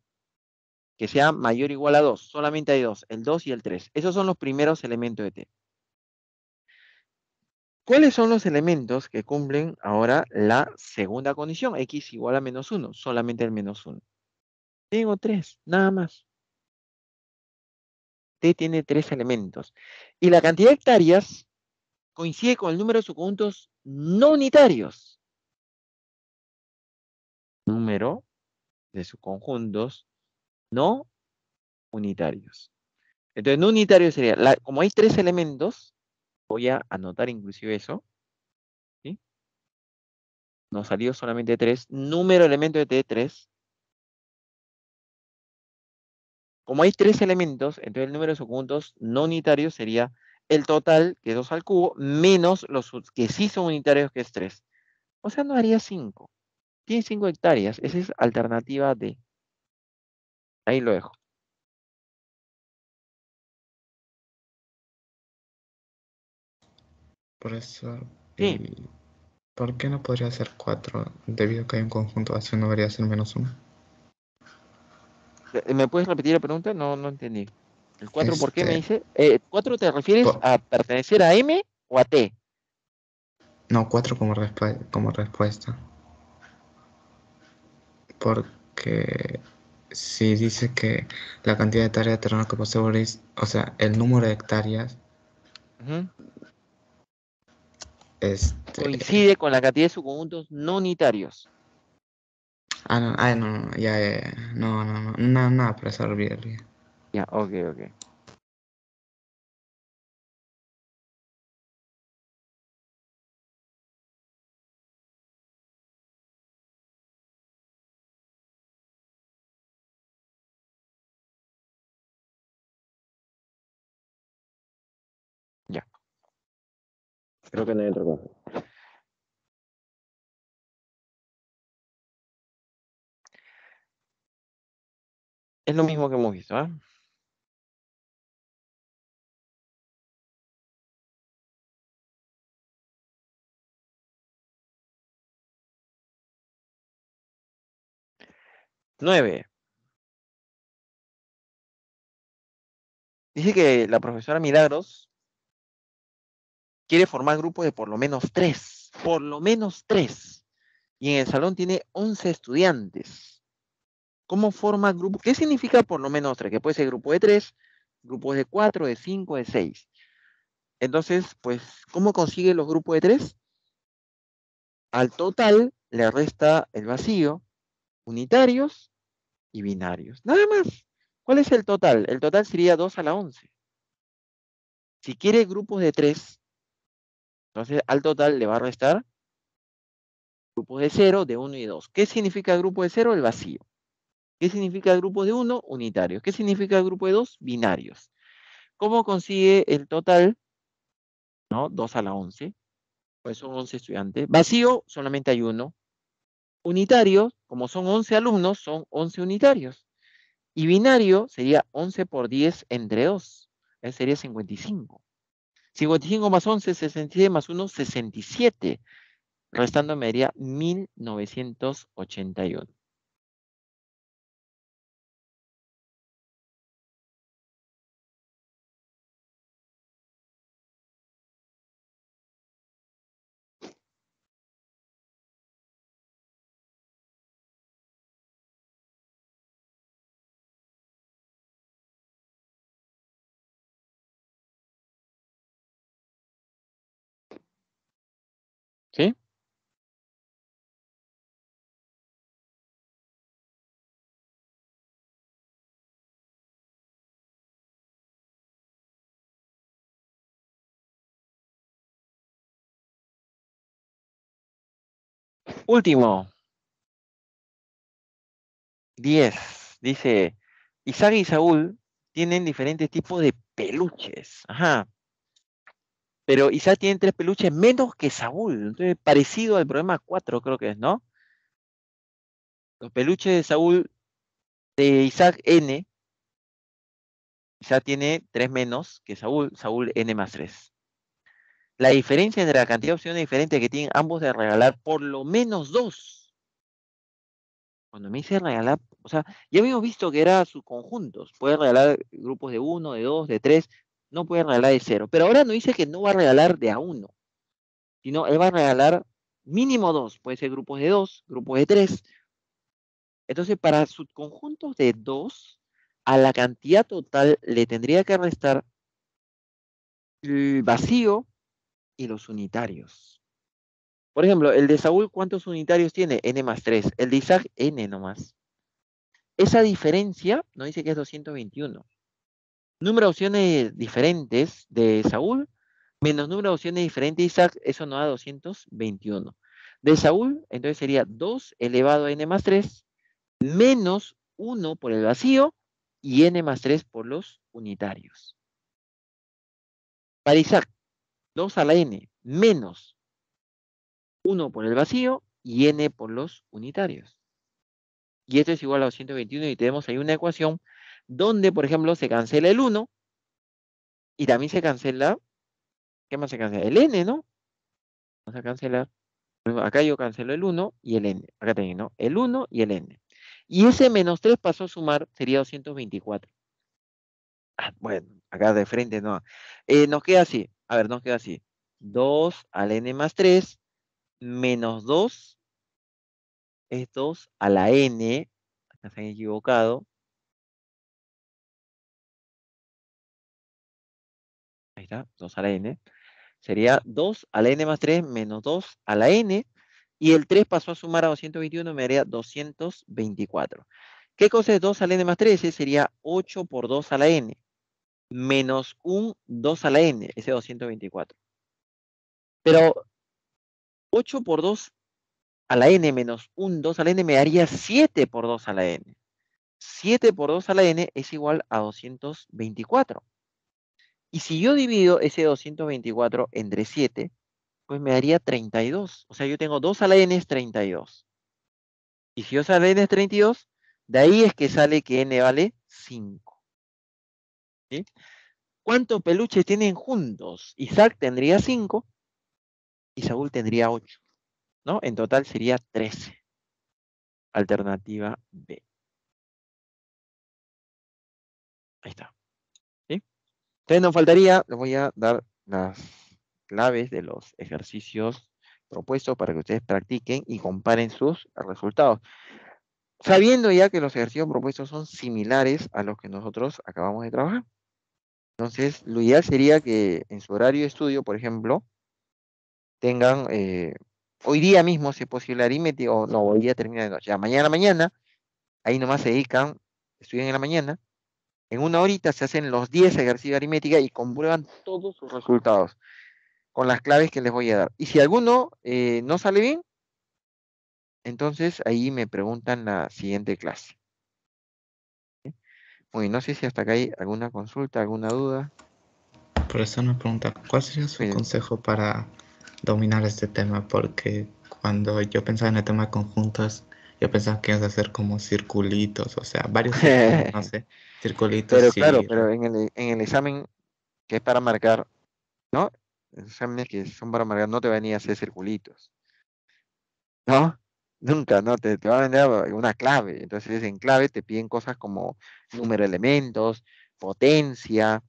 A: Que sea mayor o igual a 2. Solamente hay dos, el 2 y el 3. Esos son los primeros elementos de T. ¿Cuáles son los elementos que cumplen ahora la segunda condición? X igual a menos 1. Solamente el menos 1. Tengo 3, nada más. T tiene 3 elementos. Y la cantidad de hectáreas coincide con el número de subconjuntos no unitarios. Número de subconjuntos no unitarios. Entonces, no unitario sería, como hay 3 elementos, voy a anotar inclusive eso, ¿sí? Nos salió solamente 3. Número de elementos de T, 3. Como hay 3 elementos, entonces el número de subconjuntos no unitarios sería el total, que es 2 al cubo, menos los que sí son unitarios, que es 3. O sea, nos daría 5. Tiene 5 hectáreas. Esa es alternativa D. Ahí lo dejo.
B: Por eso,
A: Sí.
B: ¿y por qué no podría ser 4? Debido a que hay un conjunto vacío, no debería ser menos 1.
A: ¿Me puedes repetir la pregunta? No, no entendí. ¿El 4 por qué me
B: Este,
A: dice? ¿4 te refieres
B: po-
A: a pertenecer a M o a T?
B: no, 4 como respuesta. Porque si dice que la cantidad de hectáreas de terreno que posee Boris, o sea, el número de hectáreas,
A: Ujú.
B: este...
A: Coincide con la cantidad de subconjuntos no unitarios.
B: no, ya, no, nada, para eso olvidé.
A: Ya, ok, ok. Ya. Creo que no hay otra cosa. Es lo mismo que hemos visto, ¿ah? Nueve. Dice que la profesora Milagros quiere formar grupos de por lo menos 3. Por lo menos 3. Y en el salón tiene 11 estudiantes. ¿Cómo forma grupo? ¿Qué significa por lo menos 3? Que puede ser grupo de 3, grupos de 4, de 5, de 6. Entonces, pues, ¿cómo consigue los grupos de 3? Al total le resta el vacío, unitarios y binarios. Nada más. ¿Cuál es el total? El total sería 2 a la 11. Si quiere grupos de 3, entonces al total le va a restar grupos de 0, de 1 y 2. ¿Qué significa grupo de 0? El vacío. ¿Qué significa grupo de 1? Unitarios. ¿Qué significa grupo de 2? Binarios. ¿Cómo consigue el total? ¿No? 2 a la 11. Pues son 11 estudiantes. Vacío, solamente hay uno. Unitarios, como son 11 alumnos, son 11 unitarios. Y binario sería 11 por 10 entre 2. Eso sería 55. 55 más 11, 67 más 1, 67. Restando me daría 1981. ¿Sí? Último, 10. Dice, Isaac y Saúl tienen diferentes tipos de peluches. Ajá. Pero Isaac tiene 3 peluches menos que Saúl. Entonces, parecido al problema 4, creo que es, ¿no? Los peluches de Saúl, de Isaac N, Isaac tiene 3 menos que Saúl, Saúl N más 3. La diferencia entre la cantidad de opciones diferentes que tienen ambos de regalar por lo menos 2. Cuando me dice regalar, o sea, ya habíamos visto que era sus conjuntos. Puede regalar grupos de 1, de 2, de 3. No puede regalar de 0. Pero ahora no dice que no va a regalar de a 1, sino él va a regalar mínimo 2. Puede ser grupos de 2, grupos de 3. Entonces, para subconjuntos de 2, a la cantidad total le tendría que restar el vacío y los unitarios. Por ejemplo, el de Saúl, ¿cuántos unitarios tiene? N más 3. El de Isaac, N nomás. Esa diferencia nos dice que es 221. Número de opciones diferentes de Saúl menos número de opciones diferentes de Isaac, eso nos da 221. De Saúl, entonces sería 2 elevado a n más 3 menos 1 por el vacío y n más 3 por los unitarios. Para Isaac, 2 a la n menos 1 por el vacío y n por los unitarios. Y esto es igual a 221 y tenemos ahí una ecuación donde, por ejemplo, se cancela el 1 y también se cancela, ¿qué más se cancela? El n, ¿no? Vamos a cancelar. Acá yo cancelo el 1 y el n. Acá también, ¿no? El 1 y el n. Y ese menos 3 pasó a sumar, sería 224. Bueno, acá de frente no. Nos queda así. A ver, nos queda así. 2 al n más 3 menos 2 es 2 a la n. Acá se han equivocado. Ahí está, 2 a la n. Sería 2 a la n más 3 menos 2 a la n. Y el 3 pasó a sumar a 221, me daría 224. ¿Qué cosa es 2 a la n más 3? Ese sería 8 por 2 a la n. Menos un 2 a la n, ese 224. Pero 8 por 2 a la n menos un 2 a la n me daría 7 por 2 a la n. 7 por 2 a la n es igual a 224. Y si yo divido ese 224 entre 7, pues me daría 32. O sea, yo tengo 2 a la n es 32. Y si 2 a la n es 32, de ahí es que sale que n vale 5. ¿Sí? ¿Cuántos peluches tienen juntos? Isaac tendría 5 y Saúl tendría 8. ¿No? En total sería 13. Alternativa B. Ahí está. ¿Sí? Entonces nos faltaría, les voy a dar las claves de los ejercicios propuestos para que ustedes practiquen y comparen sus resultados. Sabiendo ya que los ejercicios propuestos son similares a los que nosotros acabamos de trabajar. Entonces, lo ideal sería que en su horario de estudio, por ejemplo, tengan, hoy día mismo, si es posible, aritmética, o no, hoy día termina de noche, ya mañana, ahí nomás se dedican, estudian en la mañana, en una horita se hacen los 10 ejercicios de aritmética y comprueban todos sus resultados con las claves que les voy a dar. Y si alguno no sale bien, entonces ahí me preguntan la siguiente clase. Uy, no sé si hasta acá hay alguna consulta, alguna duda.
B: Por eso me pregunta, ¿cuál sería su
A: Miren,
B: consejo para dominar este tema? Porque cuando yo pensaba en el tema de conjuntos, yo pensaba que ibas a hacer como circulitos, o sea, varios círculos, no sé,
A: pero
B: circulitos
A: claro,
B: y...
A: pero en el examen que es para marcar, ¿no? Los exámenes que son para marcar no te van a ir a hacer circulitos, ¿no? Nunca, ¿no? Te va a vender una clave. Entonces en clave te piden cosas como número de elementos, potencia,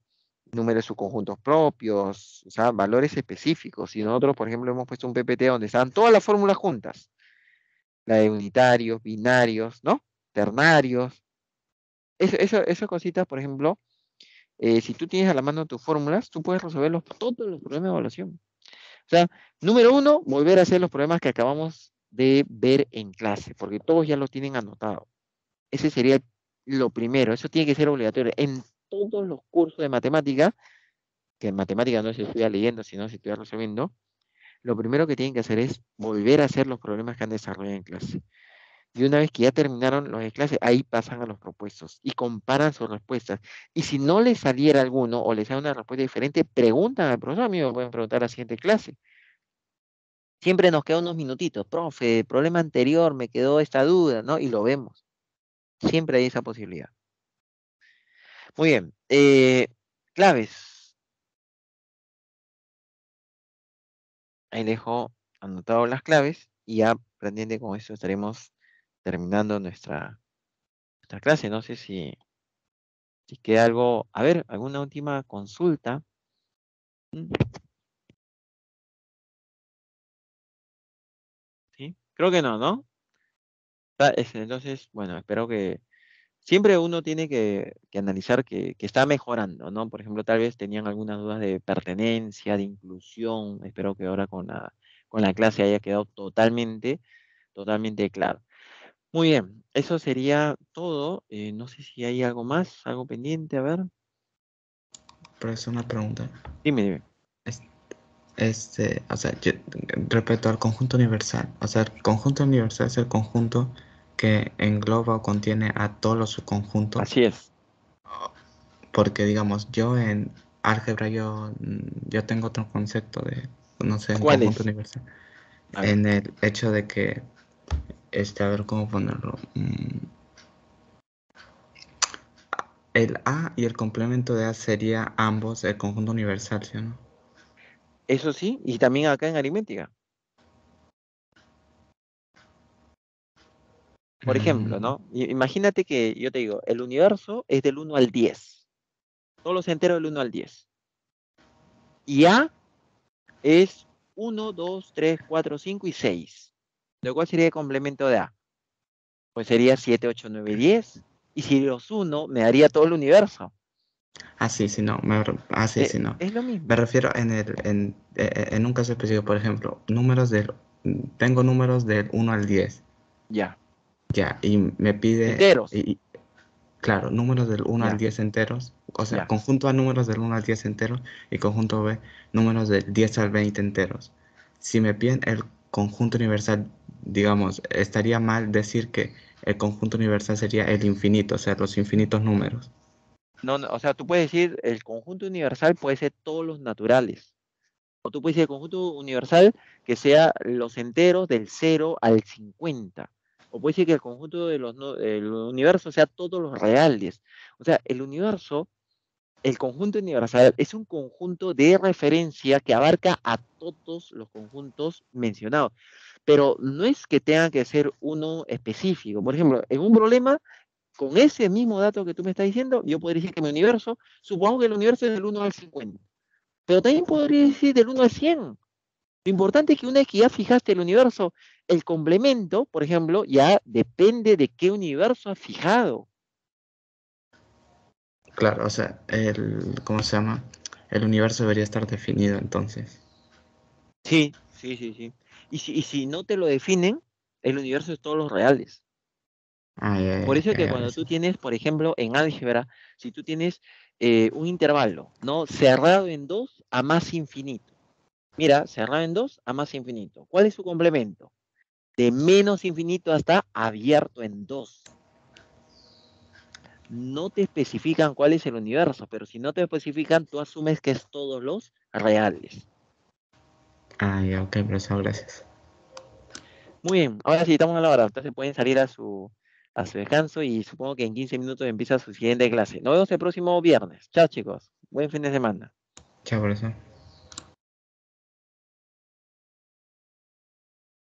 A: número de sus conjuntos propios, o sea, valores específicos. Y nosotros, por ejemplo, hemos puesto un PPT donde están todas las fórmulas juntas, la de unitarios, binarios, ¿no? Ternarios. Esas cositas, por ejemplo, si tú tienes a la mano tus fórmulas, tú puedes resolver todos los problemas de evaluación. O sea, número uno, volver a hacer los problemas que acabamos de ver en clase, porque todos ya los tienen anotado. Ese sería lo primero, eso tiene que ser obligatorio en todos los cursos de matemática, que en matemática no se estudia leyendo, sino se estudia resolviendo. Lo primero que tienen que hacer es volver a hacer los problemas que han desarrollado en clase. Y una vez que ya terminaron los de clase, ahí pasan a los propuestos y comparan sus respuestas. Y si no les saliera alguno o les sale una respuesta diferente, preguntan al profesor. A mí me pueden preguntar a la siguiente clase. Siempre nos queda unos minutitos. Profe, problema anterior, me quedó esta duda, ¿no? Y lo vemos. Siempre hay esa posibilidad. Muy bien. Claves. Ahí dejo anotado las claves y ya pendiente con eso estaremos terminando nuestra clase. No sé si queda algo. A ver, alguna última consulta. Mm, ¿Sí? Creo que no, ¿no? Entonces, bueno, espero que siempre uno tiene que analizar que está mejorando, ¿no? Por ejemplo, tal vez tenían algunas dudas de pertenencia, de inclusión. Espero que ahora con la clase haya quedado totalmente claro. Muy bien, eso sería todo. No sé si hay algo más, algo pendiente, a ver.
B: Por eso una pregunta.
A: Dime.
B: Es- o sea, respecto al conjunto universal, o sea, el conjunto universal es el conjunto que engloba o contiene a todos los subconjuntos,
A: Así es.
B: porque digamos, yo en álgebra yo tengo otro concepto de, no sé, un
A: ¿Cuál
B: conjunto
A: es?
B: universal,
A: A ver.
B: en el hecho de que, a ver cómo ponerlo, el A y el complemento de A sería ambos el conjunto universal, ¿sí o no?
A: Eso sí, y también acá en aritmética. Por ejemplo,
B: Mm,
A: ¿no? Imagínate que yo te digo, el universo es del 1 al 10. Todos los enteros del 1 al 10. Y A es 1, 2, 3, 4, 5 y 6. Lo cual sería el complemento de A. Pues sería 7, 8, 9, 10. Y si los uno, me daría todo el universo.
B: sí, sí, no, sí, sí, no.
A: Es lo
B: Me
A: mismo.
B: refiero en un caso específico, por ejemplo, tengo números del 1 al 10,
A: Ya.
B: ya, y me pide,
A: Enteros.
B: claro, números del 1 al
A: Ya,
B: 10 enteros, o sea,
A: ya.
B: conjunto A números del 1 al 10 enteros y conjunto B números del 10 al 20 enteros. Si me piden el conjunto universal, digamos, estaría mal decir que el conjunto universal sería el infinito, o sea, los infinitos números.
A: No, no, o sea, tú puedes decir el conjunto universal puede ser todos los naturales. O tú puedes decir el conjunto universal que sea los enteros del 0 al 50. O puedes decir que el conjunto de el universo sea todos los reales. O sea, el universo, el conjunto universal es un conjunto de referencia que abarca a todos los conjuntos mencionados. Pero no es que tenga que ser uno específico. Por ejemplo, en un problema con ese mismo dato que tú me estás diciendo, yo podría decir que mi universo, supongo que el universo es del 1 al 50, pero también podría decir del 1 al 100. Lo importante es que una vez que ya fijaste el universo, el complemento, por ejemplo, ya depende de qué universo has fijado.
B: Claro, o sea, ¿cómo se llama? El universo debería estar definido entonces.
A: Sí, sí, sí, sí. Y si no te lo definen, el universo es todos los reales.
B: Ah, ya,
A: Por
B: ya,
A: eso es
B: ya,
A: que
B: ya, ahora
A: cuando
B: sí.
A: tú tienes, por ejemplo, en álgebra, si tú tienes un intervalo, ¿no? Cerrado en 2 a más infinito. Mira, cerrado en 2 a más infinito. ¿Cuál es su complemento? De menos infinito hasta abierto en 2. No te especifican cuál es el universo, pero si no te especifican, tú asumes que es todos los reales.
B: Ah, ya, ok, profesor, gracias.
A: Muy bien, ahora sí estamos a la hora, entonces pueden salir a su descanso y supongo que en 15 minutos empieza su siguiente clase. Nos vemos el próximo viernes. Chao chicos, buen fin de semana.
B: Chao, profesor.